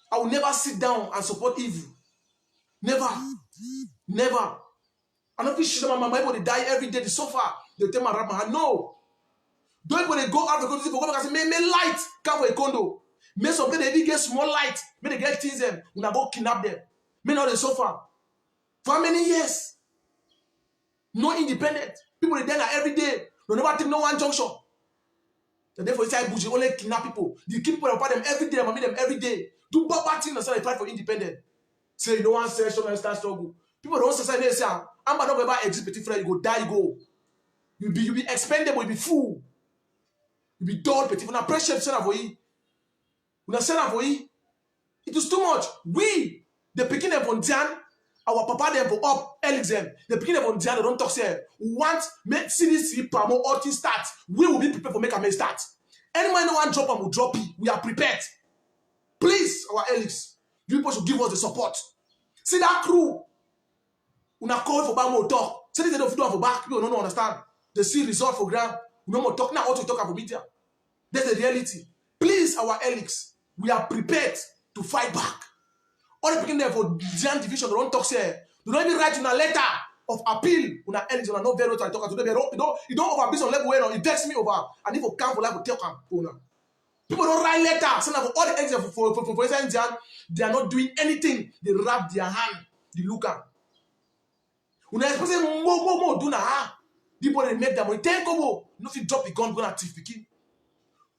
I will never sit down and support evil. Never. Never. I don't feel my people they die every day, they suffer. They tell my rap my hand. No. Don't when they go out of the country for government and say, may light come for a condo. May some people they get small light. May they get things them. When I go kidnap them. May not they suffer. For how many years? No independent. People they die every day. They never take no one junction. And therefore inside Buji only kidnap people. They keep people about them every day, and meet them every day. Do bad things and say they fight for independence. Say no one says and start struggle. People don't say they say, I'm not going to exit petit frère, you go die, you go. You be expendable, you be fool. You be dull, petit frère. Now pressure send for you. When send for you, it is too much. We, the picking them from Jan, our papa them for up, Elixem. The picking them from Jan, they don't talk say, we want make CDC promo all things start. We will be prepared for make a may start. Any man no one drop and will drop it. We are prepared. Please, our Elix, you people should give us the support. See that crew. Una call for back more talk. Say they don't do for back. People don't understand. They see result for ground. We no more talk now. How to talk about media. That's the reality. Please, our elites, we are prepared to fight back. All the people there for Zion division, they don't talk here. Do not even write in a letter of appeal. Una elites, una not very well to talk to them. You don't overbase on level where it takes me over. And if you come for life, we tell them. People don't write letters. Send for all the elites for Zion, they are not doing anything. They wrap their hand. They look at. Una expect more do na. The boy make them. We take over. No fit drop the gun, go na thief pikin.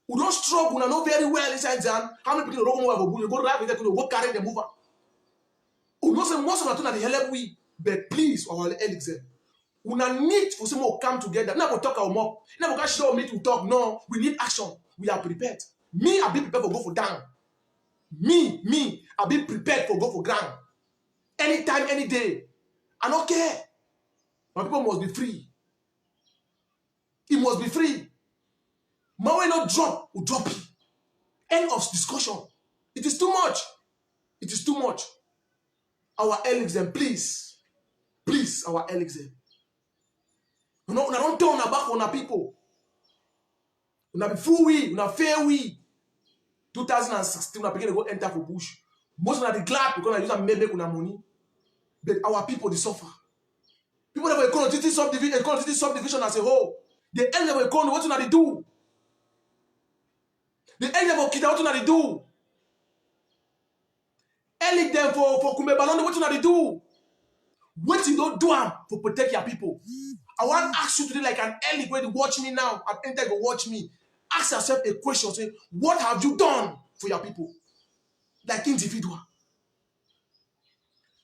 We don't struggle. We know very well inside Zion. How many people don't go over? Go drive with them. Go carry them over. We know say most of them are the help we. But please, our elites, we need for some more come together. Now we talk our more. Now we can show me to talk. No, we need action. We are prepared. Me, I be prepared for go for down. Me, I be prepared for go for ground. Anytime, any day. I don't care. My people must be free. It must be free. My way not drop, will drop it. End of discussion. It is too much. It is too much. Our elites, then please, our elites, then. You know, don't turn our back on our people. We be full we, we fair we. 2016, we begin to go enter for bush. Most of them are glad because I use them make money. But our people, they suffer. People that were going to this subdivision as a whole. The end of the economy, what do they do? The end of Kita, what do they do? Elite them for Kumebalonde, what do they do? What you don't do for protect your people? I want to ask you today, like an elite, when you watch me now, and enter go watch me. Ask yourself a question, say, what have you done for your people? Like individual.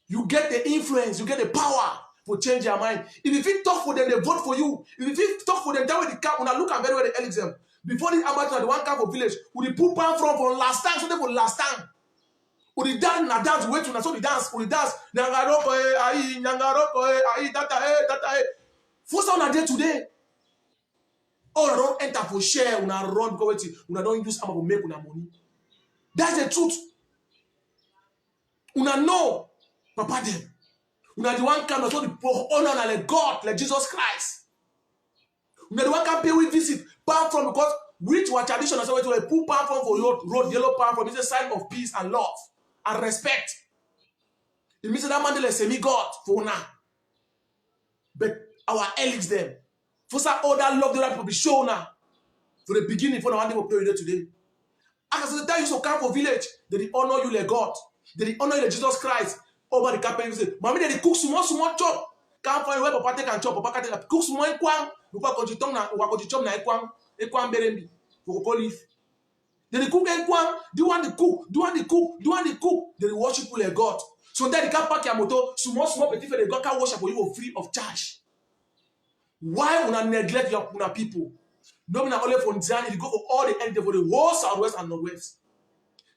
You get the influence, you get the power to change your mind. If you talk for them, they vote for you. If you talk for them, that way they come. When I look at very well the elites them. Before the amateur, the one camp for village, with the poop pan from last time, so they for last time. With the dance, na dance, wait to so the dance, with the dance, Nyangaroko, ayi, tata, First on a day today. All don't enter for share, una run because una don't use am to make una money. That's the truth. Una know, Papa them. Una the one come so the honor like God, like Jesus Christ. Una the one can pay with visit, palm from because which were traditional, so we put palm from for road, yellow palm from is a sign of peace and love and respect. It means that man is semi-God for una. But our elites them. For some all that love the right people be shown now. For the beginning, for the one day we pray with today. As the time you so come for village, they honor you like God. They honor you like Jesus Christ. Over the carpet, you say, Mommy, they cook small chop. Can't find where Papa take and chop. Papa can cook small equang. You can go na, you can chop na equang berembi. You can leave. They cook equang. Do want the cook. They worship you like God. So then they can pack your motor. Small petit for the God can worship for you free of charge. Why would I neglect your people? No, only for Nzani, you go for all the ends for the whole southwest and northwest.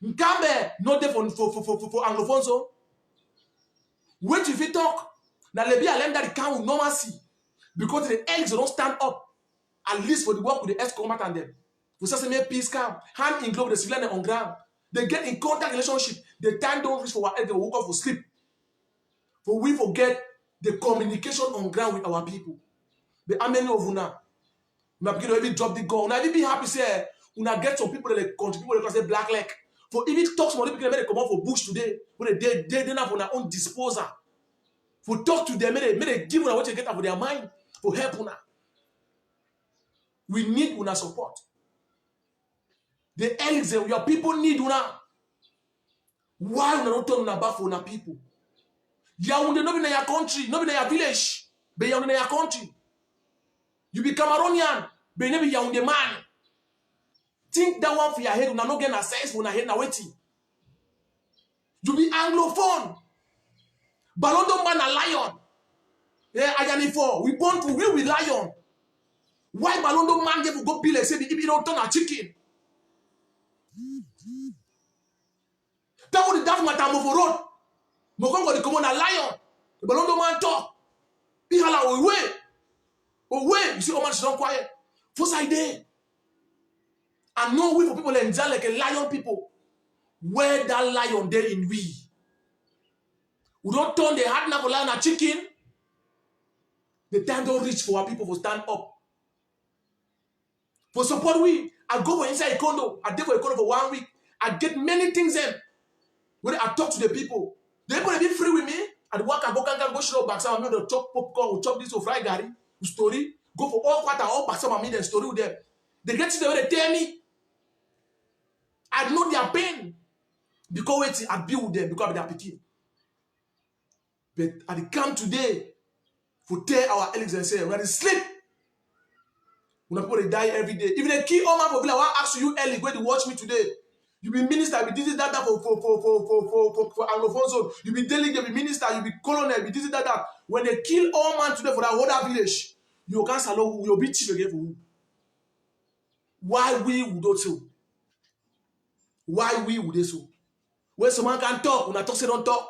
Nkambe, not there for Anglophones. Wait if you talk. Now, let me allow that the count will normal see. Because the elites don't stand up. At least for the work with the ex-combatant them. For such a peace camp, hand in glove, the civilian on ground. They get in contact relationship. The time don't reach for our head, they will wake up for sleep. For we forget the communication on ground with our people. The how many of una begin to even drop the gun. Una even be happy say una get some people that country people that say black leg. For even talk some people that come out for bush today, when they have on their own disposal. For talk to them, may they give una what you get out of their mind for help una. We need una support. The elites, your people need una. Why una don't turn una back for una people? Yaoundé not be in your country, not be in your village, but Yaoundé in your country. You be Cameroonian, but you never Yaoundé man. Think that one for your head, you not get a sense when I head now waiting. You be Anglophone. Balondo man a lion. Yeah, Ayani for we born to we lion. Why Balondo man get to go peel say if you don't turn a chicken? That would that matter for road. Mokongo the common a lion. The Balondo man talk. He hala away. Away, you see, how much don't quiet. First idea. And no way for people enjoy like a lion people. Where that lion there in we. We don't turn the hard enough for lion a chicken. The time don't reach for our people to stand up. For support we, I go for inside a condo. I dey for a condo for 1 week. I get many things in. When I talk to the people, they people be free with me. I work, I go show back some of me, chop popcorn, we chop this or fry gari, story, go for all quarter, all back some of me, then story with them. They get to the way they tell me. I know their pain. Because wait, I be with them, because I be their pikin. But I come today for tell our elders and say, when they sleep, when people they die every day. Even they kill all man for be like, I ask you early, when you watch me today. You be minister, you be this, that for Anglophone zone. You be delegate, you be minister, you be colonel, you be this, that. When they kill all man today for that whole village, you can't salon, you'll be chief again for who? Why we would do so? Why we would do so? When someone can talk, when I talk, say don't talk.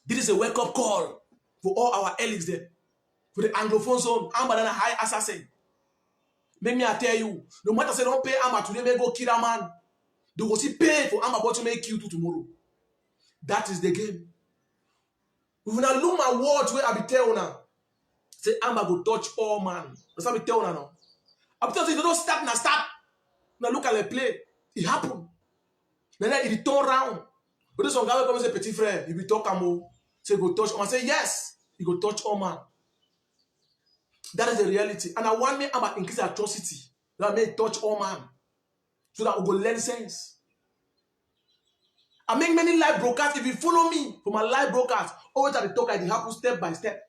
This is a wake-up call for all our elites there. For the Anglophone zone, I'm a high assassin. Make me I tell you, no matter say don't pay Amma today, may go kill a man. They will see pay for Amma, but to make you to tomorrow. That is the game. If you now look my words where I be telling now, say Amma go touch all man. That's what I be telling now. I be telling you, don't stop now, stop. Now look at the play. It happened. Then it turn around. But this one guy come and say, petit frère, you be talk Amo. Say go touch. I say yes, he go touch all man. That is the reality. And I want me to increase atrocity. That may touch all man. So that we go learn sense. I make many live broadcasts. If you follow me for my live broadcast, always at the talk, it happen step by step.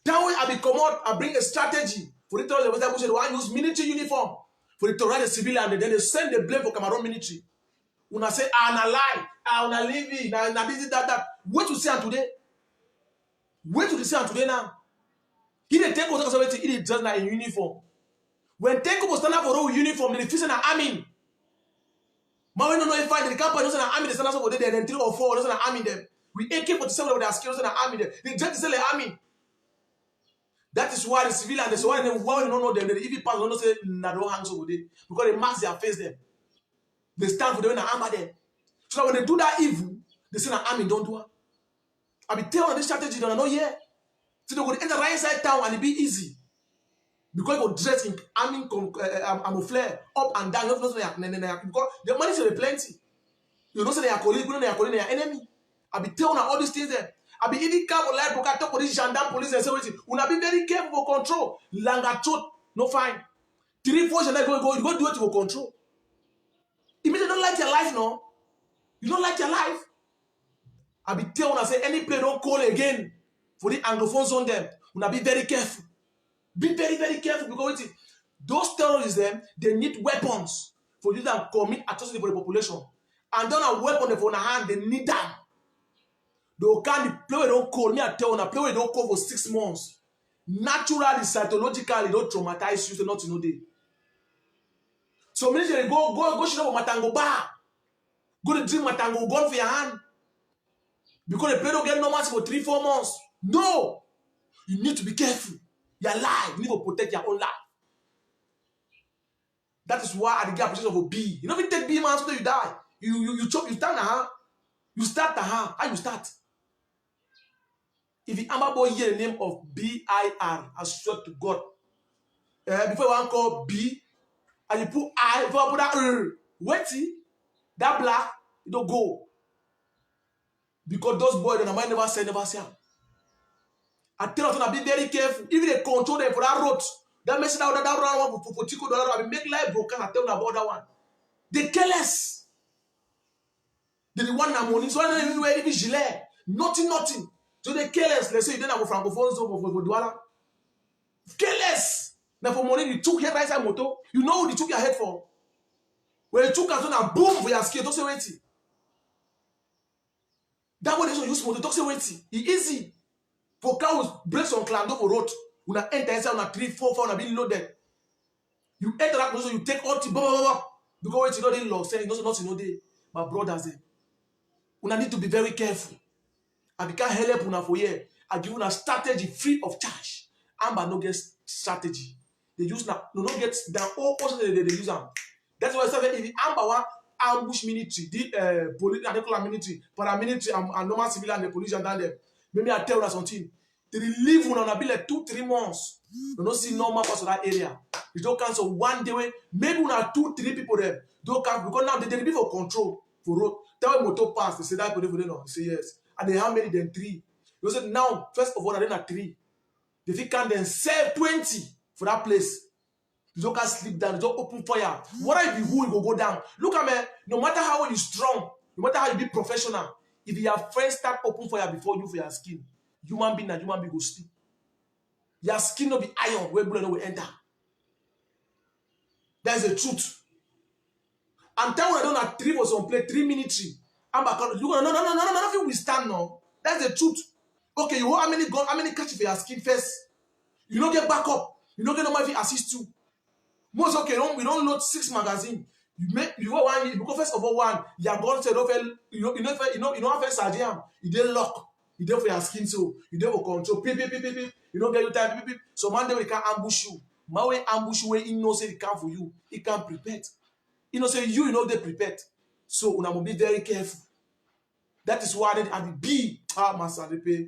That way I become out, I bring a strategy for the terrorists. They want to use military uniform for the terrorists civilian, and then they send the blame for Cameroon military. When I say, na lie, na leave it, na this, that. Wait to see on today. Wait to see on today now. He didn't take over the he did just like in uniform. When Tenko was standing for a uniform, they fix an army. Man, we don't know if the company doesn't an army, they stand over there, then 3 or 4 doesn't an army them. We AK-47 with their skills and an army them. They just sell the army. That is why the civilian, that's why they don't know them. The EV pass don't say nah, don't hands over there because they mask their face them. They stand for them in an armor them. So that when they do that evil, they say an army don't do it. I be telling this strategy, don't know yet. So they would enter right inside town and it be easy. Because you go dress in army camouflage up and down. You don't know because the money is plenty. You don't say they are colleagues, you don't know they are colleagues, they are enemy. I be telling all these things there. I be even careful like because talk with this gendarme police and security. You be very careful for control. Langa chot, no fine. 3, 4 gendarme go do it for control. It means you don't like your life, no. You don't like your life. I be telling I say any play don't call again. For the Anglophone zone them, we be very careful. Be very, very careful because wait, those terrorists them, they need weapons for you to commit atrocity for the population. And then a weapon for their hand, they need them. They can't play with don't call me. I tell you, play with don't call for 6 months. Naturally, psychologically, don't traumatize you to not to know they. So many they go shit up Matango bar. Go to drink Matango gun for your hand. Because the play don't get no match for 3, 4 months. No! You need to be careful. Your life, you need to protect your own life. That is why I get a position of a B. You know, if you take B man so that you die. You chop, you start now. You start now. How you start? If the Amber boy hear the name of B-I-R, I swear to God. Before you want to call B, and you put I, before you put that wait, that black, you don't go. Because those boys, they might never say. I tell us to be very careful. Even they control them for that road. That makes it out that road for $2. I mean, make life broken. I tell them about that one. They careless. They want that money. So I don't even wear even gilet. Nothing. So they careless. Let's say you didn't have a francophone so for Douala. Careless. Now for money, you took head right side motor. You know what you took your head for. When you took a zone boom for your skill, don't say waiting. That one is use motor, don't say waiting. It's easy. For cows, brakes on Clando for road. When I enter inside on a 3, 4, 4, and be loaded. You enter that position, you take all the blah. Because you know they law saying not you know they my brothers there. Una need to be very careful. I can't help una for here. I give una strategy free of charge. Amber no get strategy. They use now no get down all person they use them. That's why I said if the Amber one ambush military, the police and military, paramilitary and normal civilian the police and down there. Maybe I tell us something. They leave una be like 2-3 months. You don't see normal parts of that area. You don't cancel one day way. Maybe una 2-3 people there. Don't cancel because now they be for control for road. Tell them motor pass. They say that people don't know. They say yes. And they how many? Then 3. You say now first of all, they are 3. They think can then save 20 for that place. You don't can sleep down. You don't open fire. What if you go down? Look at me. No matter how you strong, no matter how you be professional, if your friends start open fire before you for your skin, human being and human being go sleep. Your skin will be iron where blood will enter. That's the truth. And tell when I don't have 3 for some play 3 minutes. I'm back. No, we stand now. That's the truth. Okay, you want how many gun, how many catch for your skin first? You don't get back up. You don't get nobody assist you. Most okay, we don't load 6 magazine. You go one, because first of all one, your gun said you know have first sergeant. You don't lock. You don't for your skin so you don't for control. Beep. You don't get your time. Beep. So man, we can ambush you. Man, we ambush you where he knows it can for you. He can prepare. You know, say you know they prepared. So una must be very careful. That is why they are the B. Master they pay.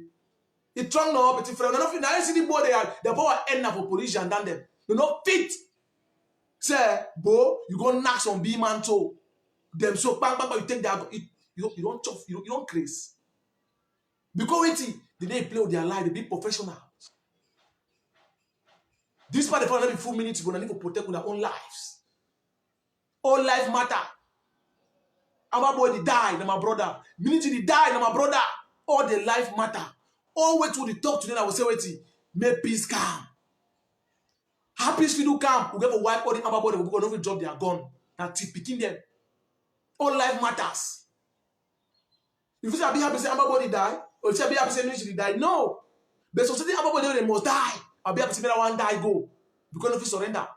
It's strong now, but if nothing, I see the boy the power end up for police and done them. You know fit. Say, bo, you go knock some B man toe. Them so bang, you take that. You don't chuff, you don't craze. Because wait, they play with their life, they be professional. This part of the full minutes, but I need to protect their own lives. All life matter. And my boy, they die, my brother. Minute they die, my brother. All the life matter. All way to the top today, I will say, wait, may peace come. Happy peace will come. We get a wipe all the other body, we go over drop their gun. Now keep picking them. All life matters. If you say be happy say our body die, or say be happy say ministry die, no. But society our body they must die. I'll be happy say one die go. Because if you surrender.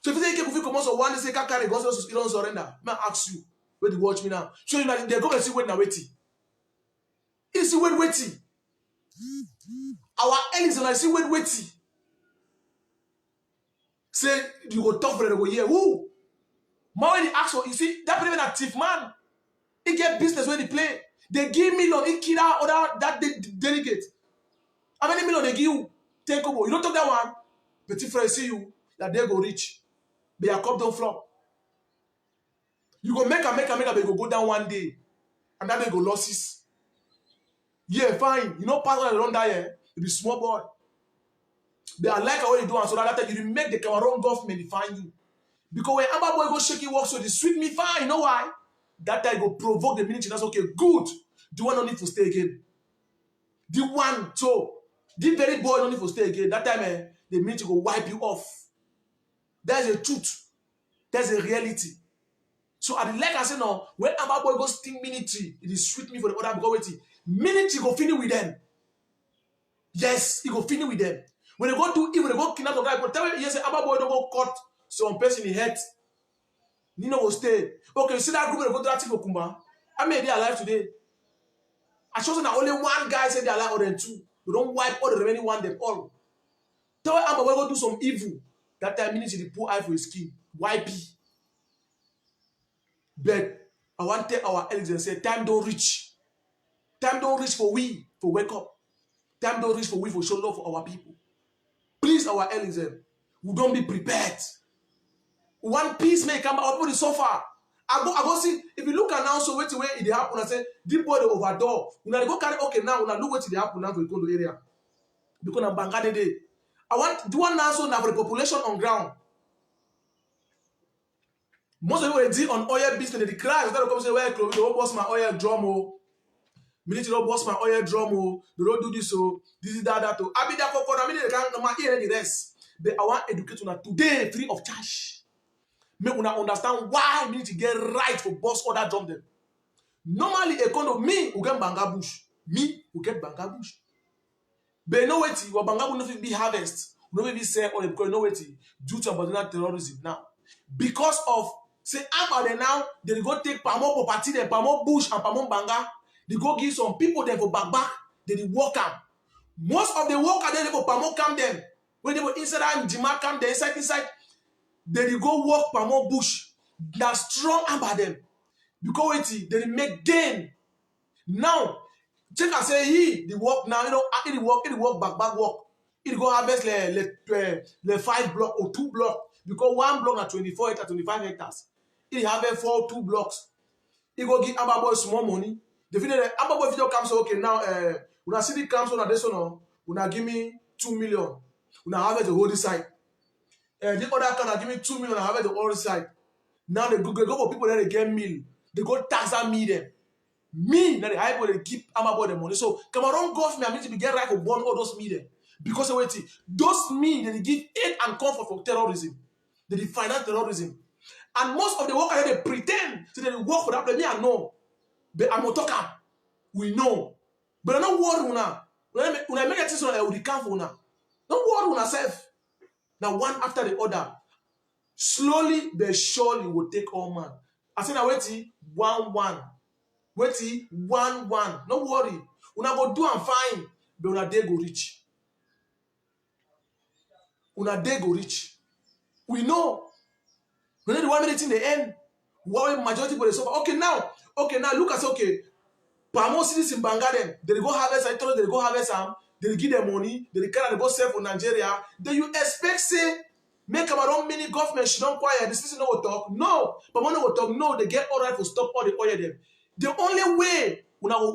So if you say if you come out so one say can't carry God you don't surrender. Man ask you, where do you watch me now? Show you that they go and see wait now waiting. It's waiting. Our enemies and I see waiting. Say you go talk for them, go here. Who? Man when they ask for, you see that even a thief man. He get business when they play. They give million, he kill that delegate. How many million they give you? Take over. You don't talk that one. Petit frère see you that they go rich. Their cup don't flop. You go make, they go down one day. And then they go losses. Yeah, fine. You know, partner they don't die here. They be small boy. They are like what they do, and so that time you make the Cameroon government define you. Because when Amba boy go shake it work, so they sweep me fine. You know why? That time go provoke the military. That's okay, good. The one don't need to stay again. The one, so the very boy don't need to stay again. That time the military go wipe you off. That's the truth. That's the reality. So at the like I say now, when Amba boy go sting military, it is sweet me for the other because waiting. Military go finish with them. Yes, he go finish with them. When they go do evil, they go kidnap the guy. But tell me, yes, Amba boy don't go cut some person in the head. Nino will stay. Okay, you see that group that go to that thing for Kumba? I mean, they are alive today. I chose that only one guy said they are alive, or then 2. We don't wipe all the remaining one, them all. Tell me, Amba boy go do some evil. That time, minutes the poor eye for his skin. Wipe. But I want to tell our elders and say, time don't reach. Time don't reach for we, for wake up. Time don't reach for we, for show love for our people. Please, our elders, we don't be prepared. One piece may come out, people suffer. I go see, if you look at now, so wait away, it happen, I say, deep boy overdoor. When I go carry, okay, now, when I look what it happen now, we go to the area. Because I'm bangade day. I want, do one now, so now for the population on ground. Most of people they deal on oil business, they cry, instead of come say, well, they don't boss my oil drum, oh. Military don't boss my oil drum, oh. They don't do this, oh. This is that, oh. I be there for I mean, they can't no matter the rest. But I want to educate you today, free of charge. Make una understand why we need to get right for boss other drum them. Normally, me who get banga bush. Me who get banga bush. But no wait, your banga will not be harvest. No be sell oil because no wait due to abandoned terrorism now. Because of say about them now, they go take pamo property, them pamo bush and pamo banga. They go give some people them for back. They work am. Most of the workers they go pamo camp them. When they go inside and Jima camp, they inside. They go work pamo bush. They are strong about them. Because wait, they make gain. Now, Check and say he the work now, you know, he the work back work. He go harvest le 5 block or 2 block because 1 block na 24 hectares, 25 hectares. He harvest 2 blocks. He go give Amba boy small money. The video Amba boy video comes okay now. Una see the comes on this one. Una give me 2 million. Una harvest the whole side. The other can give me 2 million. Una harvest the whole side. Now they go for people that they get meal. They go tax that meal them. Me, now the high boy they give Amba boy the money. So Cameroon government need to be get right for burn all those meal them. Because wait, those meal they give aid and comfort for terrorism. They finance terrorism. And most of the workers they pretend so they work for that place. Me I know. But I'm not talking. We know. But I'm not worried now. When I make a decision, I will recount for now. Don't worry on yourself. Now one after the other. Slowly but surely will take all man. I said now wait 1-1. Wait 1-1. Don't worry. Una go do and fine. But una day go reach. Una day go reach. We know. We know the 1 minute in the end. Why majority people suffer? Okay, now look at okay. Pamo cities in Bangaden, they go harvest, I told them they go harvest some, they give them money, they carry they go sell for Nigeria. Then you expect say make Cameroon mini government should not quiet. The citizen no will talk. No, but when they will talk, no, they get all right to stop all the oil them. The only way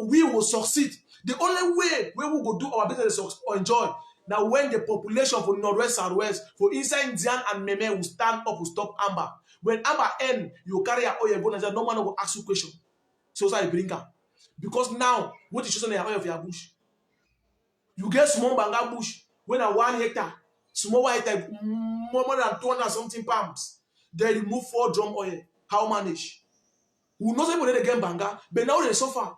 we will succeed, the only way we will do our business or enjoy. Now when the population for Northwest, Southwest, for inside Indian and Meme will stand up to stop Amber. When Amber end, you carry your oil, go Nigeria, no man will ask you question. So I bring her. Because now, what is the oil of your bush? You get small banga bush, when a 1 hectare, small 1 hectare, more than 200 something palms. They remove 4 drum oil. How manage? We know somebody they get banga, but now they suffer.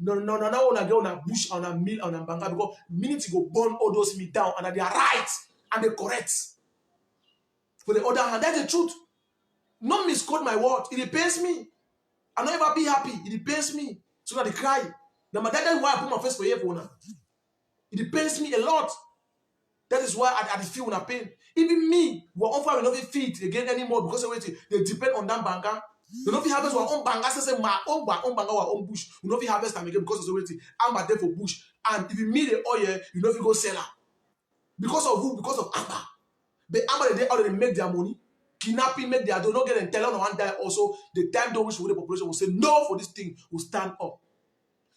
No, now on a get on a bush, on a mill, on a banga, because minute go burn all those meat down, and they are right, and they correct. For the other hand, that's the truth. Not misquote my word. It pains me. I don't ever be happy. It pains me. So that they cry. Now, that is why I put my face for you now. It pains me a lot. That is why I feel when I pain. Even me, we're on fire, we don't feed again anymore because they depend on that banga. We don't harvest our own banga. Say my own banga, our own bush. We don't harvest them again because of the I'm there for bush. And if you meet the oil, you know if you go sell her. Because of who? Because of Amber. But Amber, they already make their money. Kidnapping, make their do not get and tell on one die also. The time they wish for the population will say no for this thing, will stand up.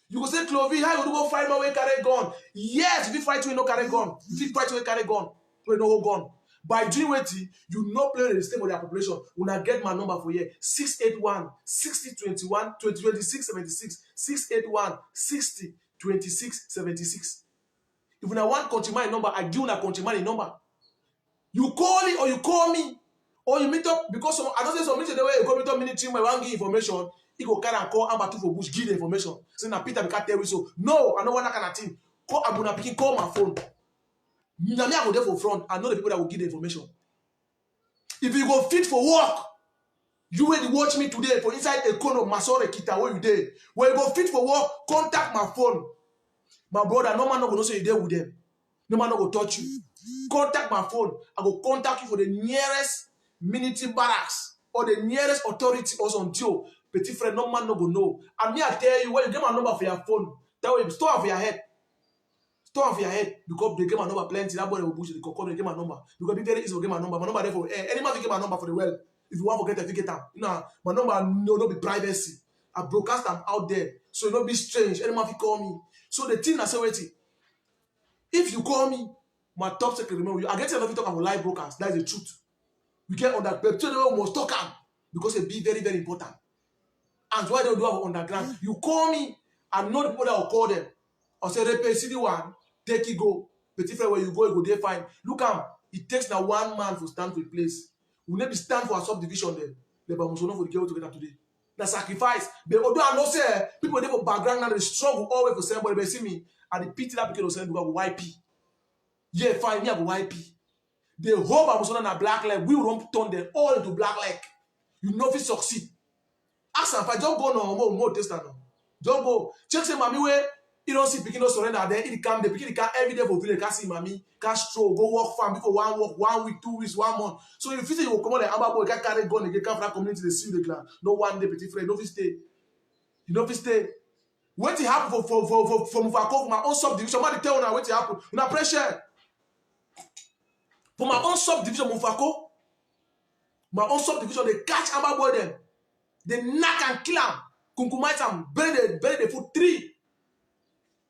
You go say, Clovy, how you go fight my way carry gun? Yes, if you fight you no carry gun. If you fight you carry gun, you no gun. By doing what you no play the state of their population. When I get my number for here, 681 60 21 26 76 681 60 26 76. If you want country my number, I give you a country money number. You call it or you call me. Or you meet up because I don't say some meeting the way you go meet up military where one give information, he go carry and call Amber for bush, give the information. Say na Peter can't tell you so. No, I don't want that kind of thing. Call Abuna Pikin, call my phone. Na me I go there for front. I know the people that will give the information. If you go fit for work, you will watch me today for inside a corner of Masore Kita where you there. When you go fit for work, contact my phone. My brother, no man no go know say you there with them. No man no go touch you. Contact my phone. I go contact you for the nearest military barracks or the nearest authority also until petit friend no man no go know. And me I tell you when you get my number for your phone, that way store off your head. Store off your head because they get my number plenty. That boy will bush the cocoa, they get my number. Because be very easy to get my number. My number there for any man to get my number for the well. If you want to get them, you know, my number no be privacy. I broadcast them out there. So it not be strange. Any man will call me. So the thing I say waiting. If you call me, my top secret remember you. I get enough to talk about live broadcast. That is the truth. We get on that page. So they must talk them because it be very, very important. And why they do have underground? You call me and know the people that will call them. Or say, repay CD1, take it go. Petit frère, where you go there fine. Look it takes now one man to stand for a place. We need to stand for a subdivision there. The Bamusono for the girl together today. The sacrifice. But although I know say people there for background now they struggle always for somebody. But see me, and the pity that because of saying YP. Yeah, fine, me have YP. The whole Bamusono na black leg, we will turn them all into black leg. You know if you succeed. Ask them if I just go no more test now. Just go. Check say mommy where you don't see picking no surrender there. It come the picking can every day for village. Can see mommy, can stroll, go work farm before 1 week, 2 weeks, 1 month. So if you say you will come on the Amber boy, can carry gun, you can from community the see the clan. No one day, petit frère, no fit stay. You know fit stay. What happen for Mufako, for my own subdivision? Somebody tell una what happen. Una pressure. For my own subdivision, Mufako, my own subdivision, they catch Amba boy them. They knock and kill them. Kunkumite them, bury the foot 3.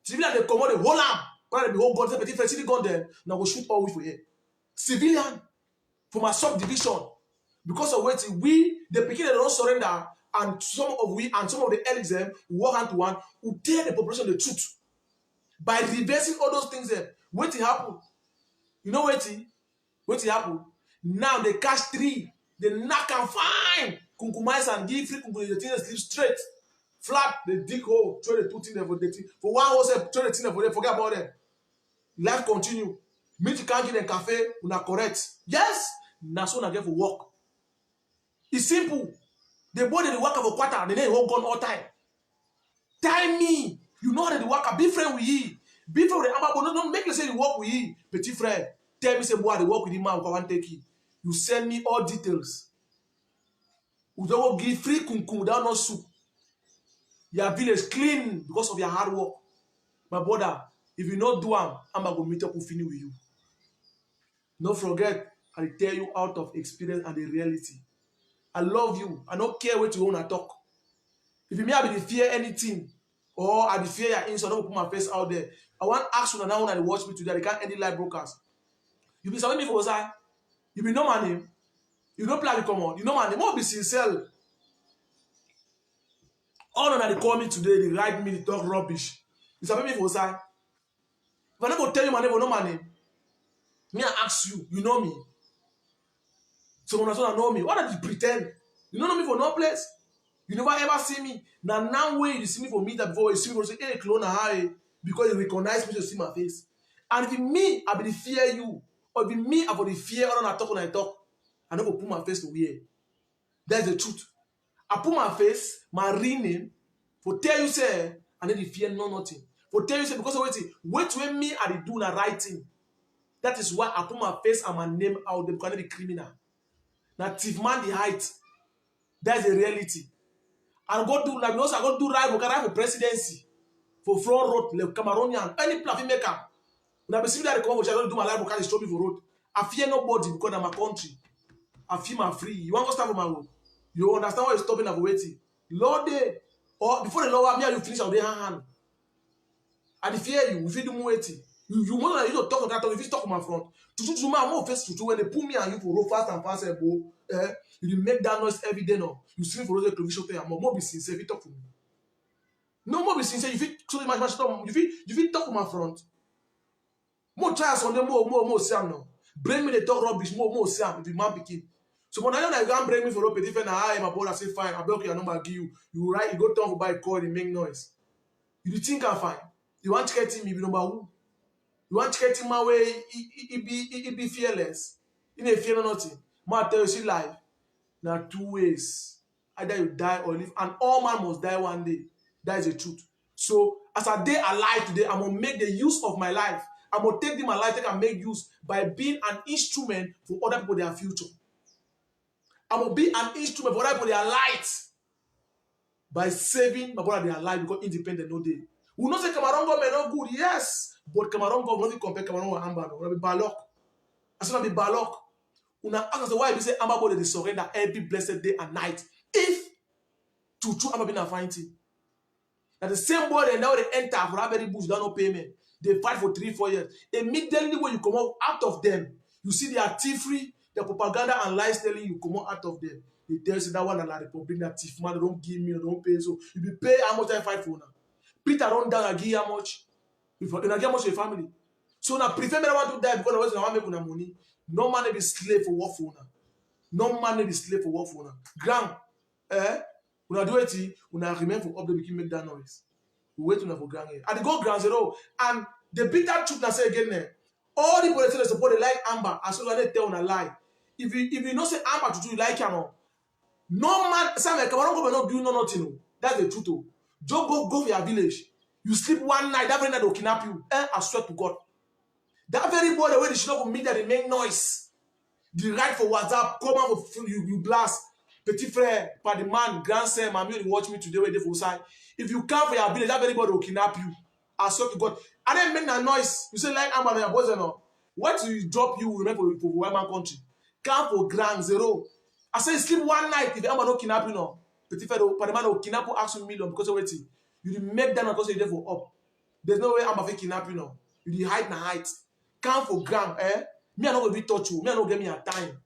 Civilian, they come out, they hold them. But they be whole gun, they city gun them. Now go shoot all we for here. Civilian, for my subdivision. Because of what we, the beginning, they don't surrender. And some of the elites them walk hand to one, who tell the population the truth. By reversing all those things there. What happen? You know what happen? Now they catch 3. They knock and fine. Kunkumais and give free kunkumais, the thing sleep straight. Flat, they dig hole, throw the 2 things there for the thing. For one hole, throw the thing there for them, forget about them. Life continue. Meet you can't get a cafe, una correct. Yes, now so na get for work. It's simple. The body they work for quarter, they ain't gun all time. Time me. You know how they work. Be friend with ye. Be friend with the Amabo. Don't make you say you work with ye. Petit friend. Tell me say boy they work with him man. Can't take you. You send me all details. You don't give free kunkum without no soup. Your village clean because of your hard work. My brother, if you not do am, I'm going to meet up with you. Don't forget, I tell you out of experience and the reality. I love you. I don't care what you want to talk. If you may have fear anything, or I fear your insult, don't put my face out there. I want to ask you now when they watch me today, they can't any live broadcast. You be something for us, you be know my name. You don't play the common. You know my name. More be sincere. All of them they call me today, they write me, they talk rubbish. You sabi me for side. If I not go tell you my name, you know my name. Me I ask you, you know me. So when I know me, why do you pretend? You don't know me for no place. You never ever see me. Now way you see me for me that before you see me for say, hey, clone hi, because you recognize me to see my face. And if it me, I be fear you, or if it me, I be fear when I talk. I never put my face to wear. That's the truth. I put my face, my real name, for tell you say, and then the fear no nothing. For tell you say, because of wait when me I do the right thing. That is why I put my face and my name out there because I be criminal. Now thief man the height. That's the reality. And go do like also I go do right because I for presidency. For front road, like Cameroonian, any platform maker. When I be seeing that come for I don't do my life because they stop me for road. I fear nobody because I'm a country. I feel I'm free. You want to start for my road? You understand why you're stopping and waiting? Lord, or before the Lord, me and you finish out their hand. I fear you. If you do waiting, you want to talk on that talk. If you talk on my front, to my more face to when they pull me and you for road fast and fast, you make that noise every day now. You see for those television thing, more be sincere. If you talk to me, no more be sincere. If you so much if you talk on my front, more try on them more Sam now. Bring me the talk rubbish more Sam. If you man begin. So when I know that you can't bring me for a petit friend, I my brother say fine. I block your number, give you. You write, you go down for buy call, and make noise. You think I'm fine? You want to get him, you be number who? You want to get him my way? He be fearless. He may fear nothing. Ma tell you see life. Now 2 ways. Either you die or live, and all man must die one day. That is the truth. So as I day alive today, I'm gonna make the use of my life. I'm gonna take my life and make use by being an instrument for other people their future. I'm going to be an instrument for other people their light by saving my brother their life because independent no day. We not say Cameroon government not good, yes, but Cameroon government not compare Cameroon with Amba. No, be Balok. I said be Balok. Una ask why we say Amba body they surrender every blessed day and night. If to true Amba been a fighting. That the same boy now they enter for very bush without no payment. They fight for 3-4 years. Immediately when you come out of them, you see they are thief-free. The propaganda and lies telling you come out of them. They tell you that one and the republic that thief man don't give me, don't pay. So you be pay how much I fight for now. Peter run down and give how much. If you give how much to your family. So now prefer me want to die because I want to make money. No man be slave for work for now. No man be slave for work for now. Grand, una do it, una remain for up the begin make that noise. We wait for grand here. And they go grand zero. And the bitter truth that say again there. All the politicians support they like Amber as soon as they tell on a lie. If you not say Amber to do you like him, no man, Sam Cameroon government not do nothing. That's the truth. Just go for your village. You sleep one night, that very night they'll kidnap you. I swear to God. That very boy, the way they should not meet that they make noise. The right for WhatsApp, come out with you blast. petit frère, par the man, grandson, mommy, you watch me today where they for side. If you come for your village, that everybody will kidnap you. I swear to God. I didn't make that noise. You say like I'm on your boys or not. What you drop you remember for Western country. Come for grand zero. I say sleep one night if I'm not kidnap you now. Petit frère, par the man will kidnap you ask 1 million because of waiting. You make that because you're there for up. There's no way I'm going to kidnap you now. You hide na height. Come for grand, eh? Me I not going to be touch you. Me I not get me a time.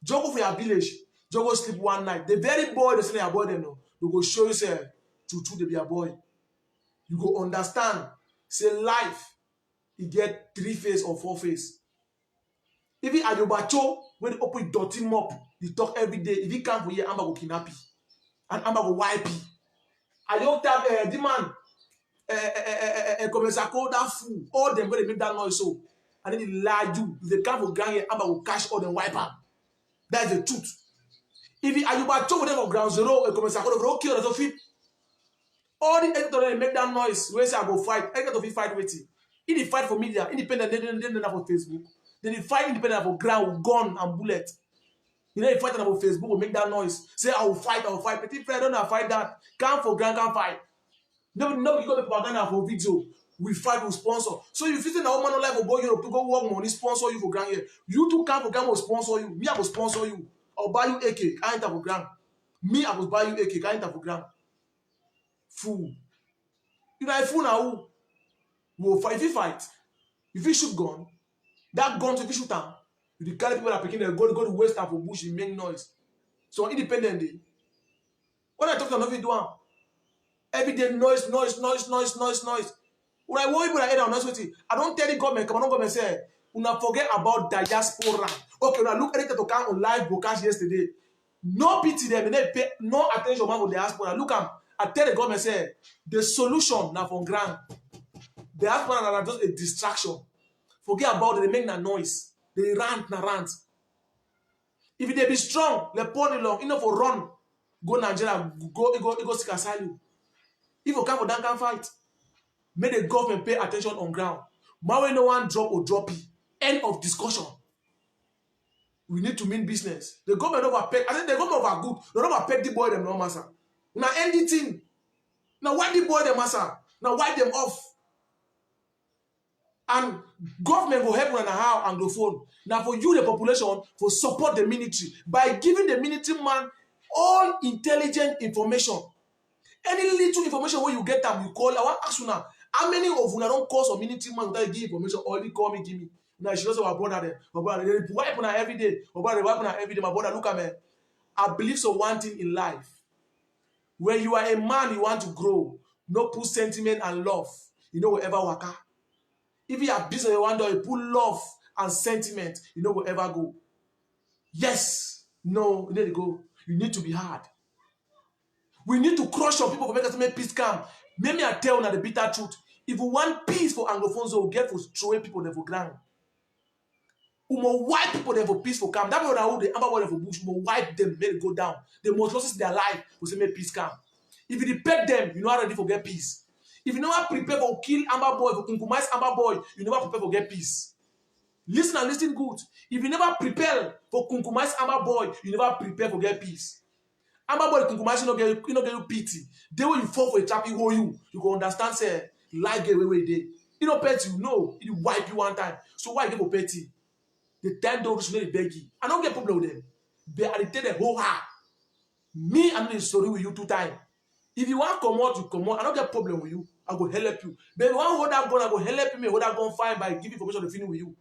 Just go for your village. Just go sleep one night. The very boy they say your boy they know. They go show you say true they be a boy. You go understand. Say life. You get 3 face or 4 face. If you are your bacho, when you open dirty mop, you talk every day. If you come for here, I'm going to kidnap you. And I'm going to wipe you. I don't have the man. Comme ça, that fool. All them when they make that noise so. And then they lie you. If they come for ground here, I'm going to cash all them wipe out. That's the truth. If you are you bacho with them on ground zero, comme ça, go kill the feet. All the editors they make that noise. Where say I go fight? Editors fit fight with it. If they fight for media, independent, they don't have for Facebook. Then they fight independent for ground with gun and bullet. You know, they fight about Facebook will make that noise. Say I will fight. Petit friend, don't fight that. Come for ground, can't fight. No, you got the propaganda for video. We fight with sponsor. So you fit in a woman life for go Europe to go work money, sponsor you for ground here. You too come for ground will sponsor you. Me, I will sponsor you. I'll buy you AK. I enter for ground. Me, I will buy you AK. I enter for ground. Fool. You know, a fool now who will fight. If you fight, if you shoot gun, that gun, if you shoot down, you the carry people that are picking them, go to waste and for bush, you make noise. So independently, when I talk to nothing, do every day noise. When I want people that head on noise with it, I don't tell the government, come on, government say, una forget about diaspora. Okay, when I look at it to come on live broadcast yesterday, no pity them, they pay no attention man for diaspora. Look at I tell the government say the solution now from ground. Diaspora are just a distraction. Forget about it, they make that noise. They rant. If they be strong, they pour it long, enough for run, go Nigeria, go seek asylum. If you come for that can fight, make the government pay attention on ground. When no one drop or drop it. End of discussion. We need to mean business. The government overpay. I think the government over good. They don't overpay the boy them no master. Now anything. Now why the boy them master? Now wipe them off. And government will help on how anglophone. Now for you, the population, for support the military by giving the military man all intelligent information. Any little information where you get them, you call. I want to ask you now, how many of you don't call some military man without give information or they call me, give me? Now she also our brother there. My brother, they wipe on her every day. My brother, they wipe on her every day. My brother, look at me. I believe so one thing in life. When you are a man, you want to grow. No put sentiment and love. You know wherever waka. If you are business, you want to put love and sentiment. You know wherever go. Yes. No. You need to go. You need to be hard. We need to crush your people for make us make peace come. Maybe I tell you the bitter truth. If we want peace for Anglophones, we'll get for throwing people there for ground. We must wipe people there for peace for come. That way, the Amber boy for bush, we must wipe them, make it go down. They must lose their life. We say make peace come. If you depend them, you're not ready for get peace. If you never prepare for kill Amber boy, for compromise Amber boy, you never prepare for get peace. Listen and listen good. If you never prepare for compromise Amber boy, you never prepare for get peace. Amber boy compromise, you don't get you pity. The way you fall for a trap, you can understand say life get away with it. You don't pet you, no, you wipe you one time. So why you get for petty? The $10 they beg you. I don't get problem with them. They are the whole heart. Me, I'm in story with you 2 times. If you want to come out, you come out. I don't get problem with you. I go help you. But if you want to hold that gun, I go help you. Hold that gun fine by giving information to finish with you.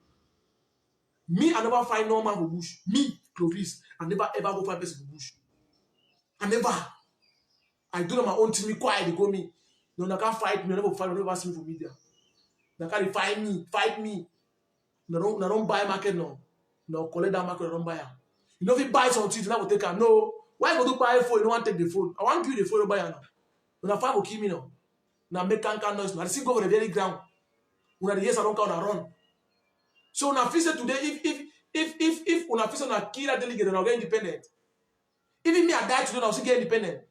Me, I never find no man for bush. Me, Clovis, I never ever go find person for bush. I never. I do my own thing. Me quiet, they go me. No, they can't fight me. I never fight. I never see me for media. They can't fight me. No, don't buy market no. No, collect that market, don't buy it. You know if you buy something, you never take it. No. Why you go to buy a phone? You don't want to take the phone. I want to give you the phone, buy it now. When I find will kill me now. Now make can noise. I see go over the very ground. When the years I don't count, I run. So when I feel today, if when I feel na kill that delegate, then I'll get independent. Even me, I die today, I'll still get independent.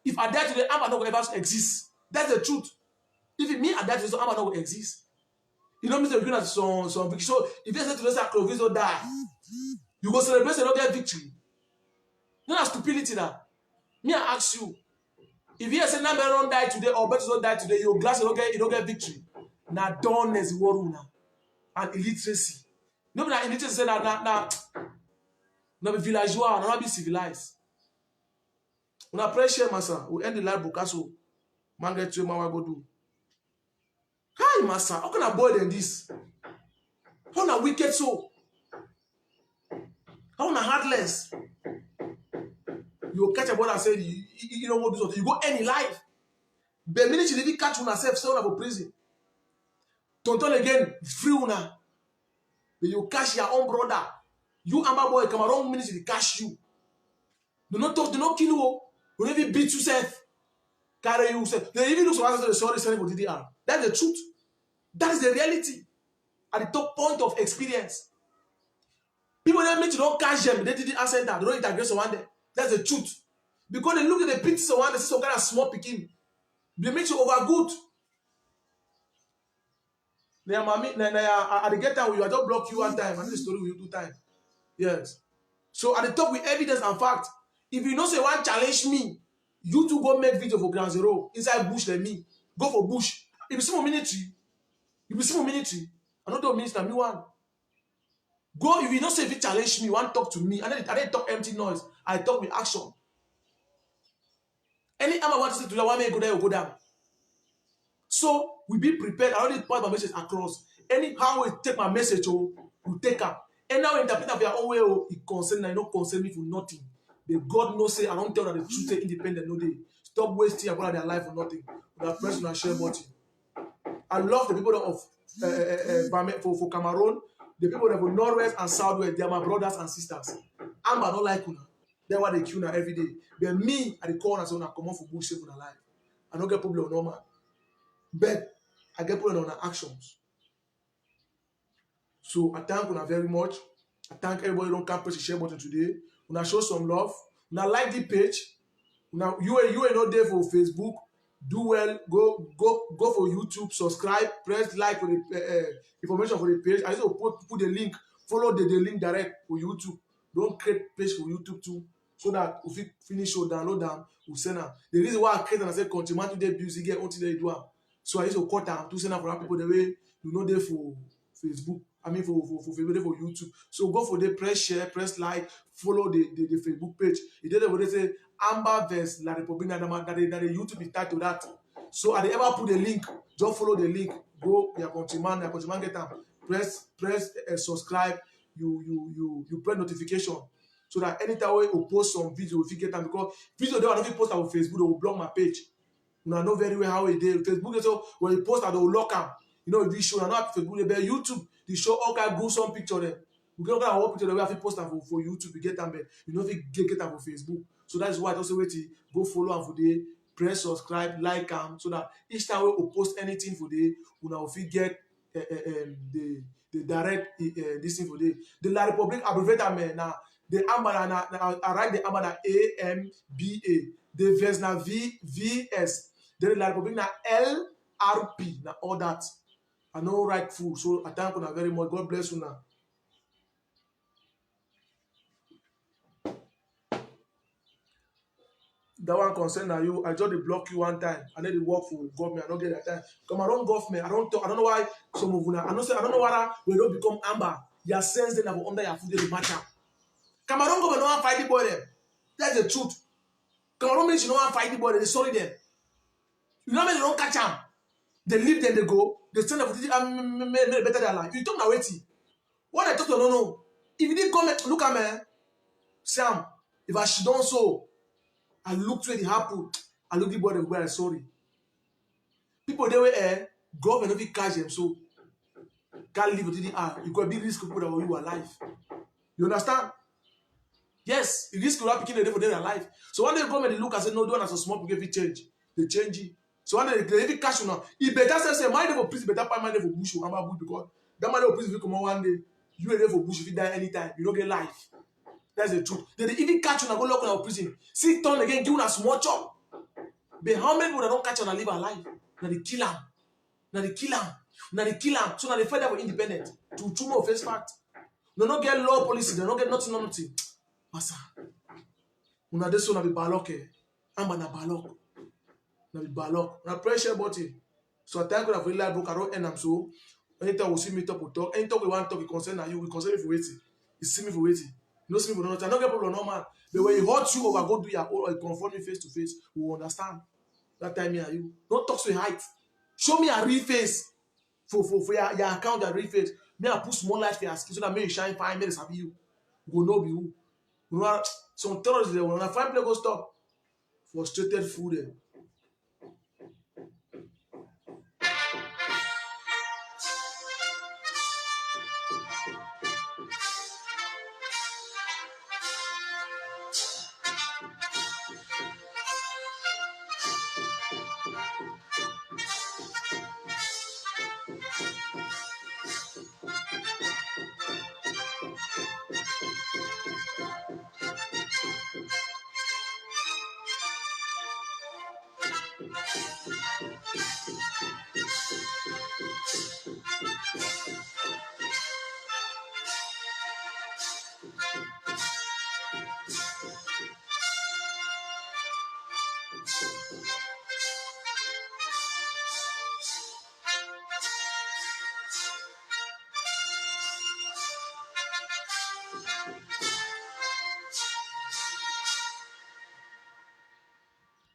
If I die today, I'm not going to ever exist. That's the truth. If me, I die today, so I'm not going to exist. You know, Mr. Green has some victory. So if you say to us that Clovis will die, you go celebrate and not get victory. Not stupidity that. Me, I ask you, if you say Nambe don't die today or Beto don't die today, your glass you don't get victory. Now dullness is war now and illiteracy. No, but illiteracy say that na be villageois, not be civilized. Una pressure, massa. We end the live broadcast so man get to man go do. Hi, massa. How can I boy than this? How na wicked so? How na heartless? You catch a ball and say you don't want to do something. You go any life. The minute you didn't catch una self, say una for prison. Tonton again, free una. But you catch your own brother. You Amba boy come around minute they catch you. Do not talk, do not kill you. Do not even beat yourself. Carry you self. They even look so sorry selling for DDR. That's the truth. That is the reality. At the top point of experience. People that meet you don't catch them, they didn't answer that. They don't integrate someone there. That's the truth. Because they look at the pictures of one, they see some kind of small picking. They make you over good. At the get time, you are just block you one time, and the story will you 2 times. Yes. So at the top with evidence and fact, if you know say one challenge me, you two go make video for Ground Zero inside bush like me. Go for bush. If you see more military, I don't know minister me one. Go if you know say if you challenge me, one talk to me. I didn't talk empty noise. I talk with action. Any time I want to say to you, one may go there or go down. So we be prepared. I already point my message across. Anyhow we take my message, we take up. And now interpret of your own way, it concern, I don't concern me for nothing. The God knows say I don't tell that the truth say independent no day. Stop wasting about their life for nothing. That person will share button. I love the people of for Cameroon, the people that for Northwest and Southwest, they are my brothers and sisters. I'm not like una. That's why they kill una every day. But me at the corner, so I come on for bush save una life. I don't get problem normal. But I get problem on actions. So I thank una very much. I thank everybody who don't come press the share button today. Una show some love. Una like the page. Now you are not there for Facebook. Do well. Go for YouTube. Subscribe. Press like for the information for the page. I also put the link. Follow the link direct for YouTube. Don't create page for YouTube too, so that if you finish or download them, we'll send them. The reason why I create and I say continue to do music get until they do them. So I used to cut them to send them for people the way you know there for Facebook. I mean for YouTube. So go for the press share, press like, follow the Facebook page. It did what they say Amba vs La Republica that the YouTube is tied to that. So at the ever put the link, just follow the link. Go your countryman get them. Press subscribe. You press notification so that anytime we post some video, if you get them because video they will not post on Facebook, they will block my page. You know very well how it is. Facebook so when you post, they will lock them. You know, if you show not Facebook, but YouTube, they show all kind of gruesome picture there. We get all picture there. We have to post them for YouTube. We get them, but you know, if you get them for Facebook. So that is why I also wait to go follow them for the press subscribe, like them, so that each time we post anything for the, we now get the direct this thing for the La Republique abbreviator man now. The Amada I write the Amada AMBA. The verse na VS. Then La Republique na LRP na all that. I know right food, so I thank you very much. God bless you now. That one concern now you. I just block you one time. I need to work for government. I don't get that time. Come around government. I don't know why some of you. I don't know why we don't become amber. Your sense then under your food they matter. Come around government no one fight the boy them. That's the truth. Come around means you no one fight the boy. They sorry them. You know when they don't catch them. They leave them, they go. They stand up for better than life. You talk now waiting. What I talk to no. If you didn't come, look at me, Sam. If I should don't so, I look to the happen. I look the boy where I'm sorry. People they were government if catch them so can't live within the air. You got big risk people that you alive. You understand? Yes, the risk of picking the day for their life. So when they come and they look and say no, don't have a small people change. They change it. So when they catch you now, it better say my for prison better pay my for bush or bush because that man for prison will come on one day. You are there for bush if you die anytime. You don't get life. That's the truth. They even catch you and go lock in our prison. 6 turn again, give you a small chop. But how many people that don't catch you and live alive? Now they kill them. Now they kill them. Now they kill them. So now they fight for independent. To true more face fact. They don't get law policy. They don't get nothing. Master. Una this one na be balok eh. Amba na balok. Na be balok. Na press share button. So I thank God for live book. I don't end am so. Anytime we see me talk, we talk. Anytime we want to talk, we concern na you. We concern me for waiting. You see me for waiting. You know see me for nothing. I don't get problem normal. But when you hurt you over go do your own or you confront me face to face, we will understand. That time me and you. Don't talk so height. Show me a real face. For your account, your real face. Me I put small light for your skin so that me you shine fine. Me sabi you. We go know be who. We know some terrorists there. When I find play go stop. Frustrated fool them.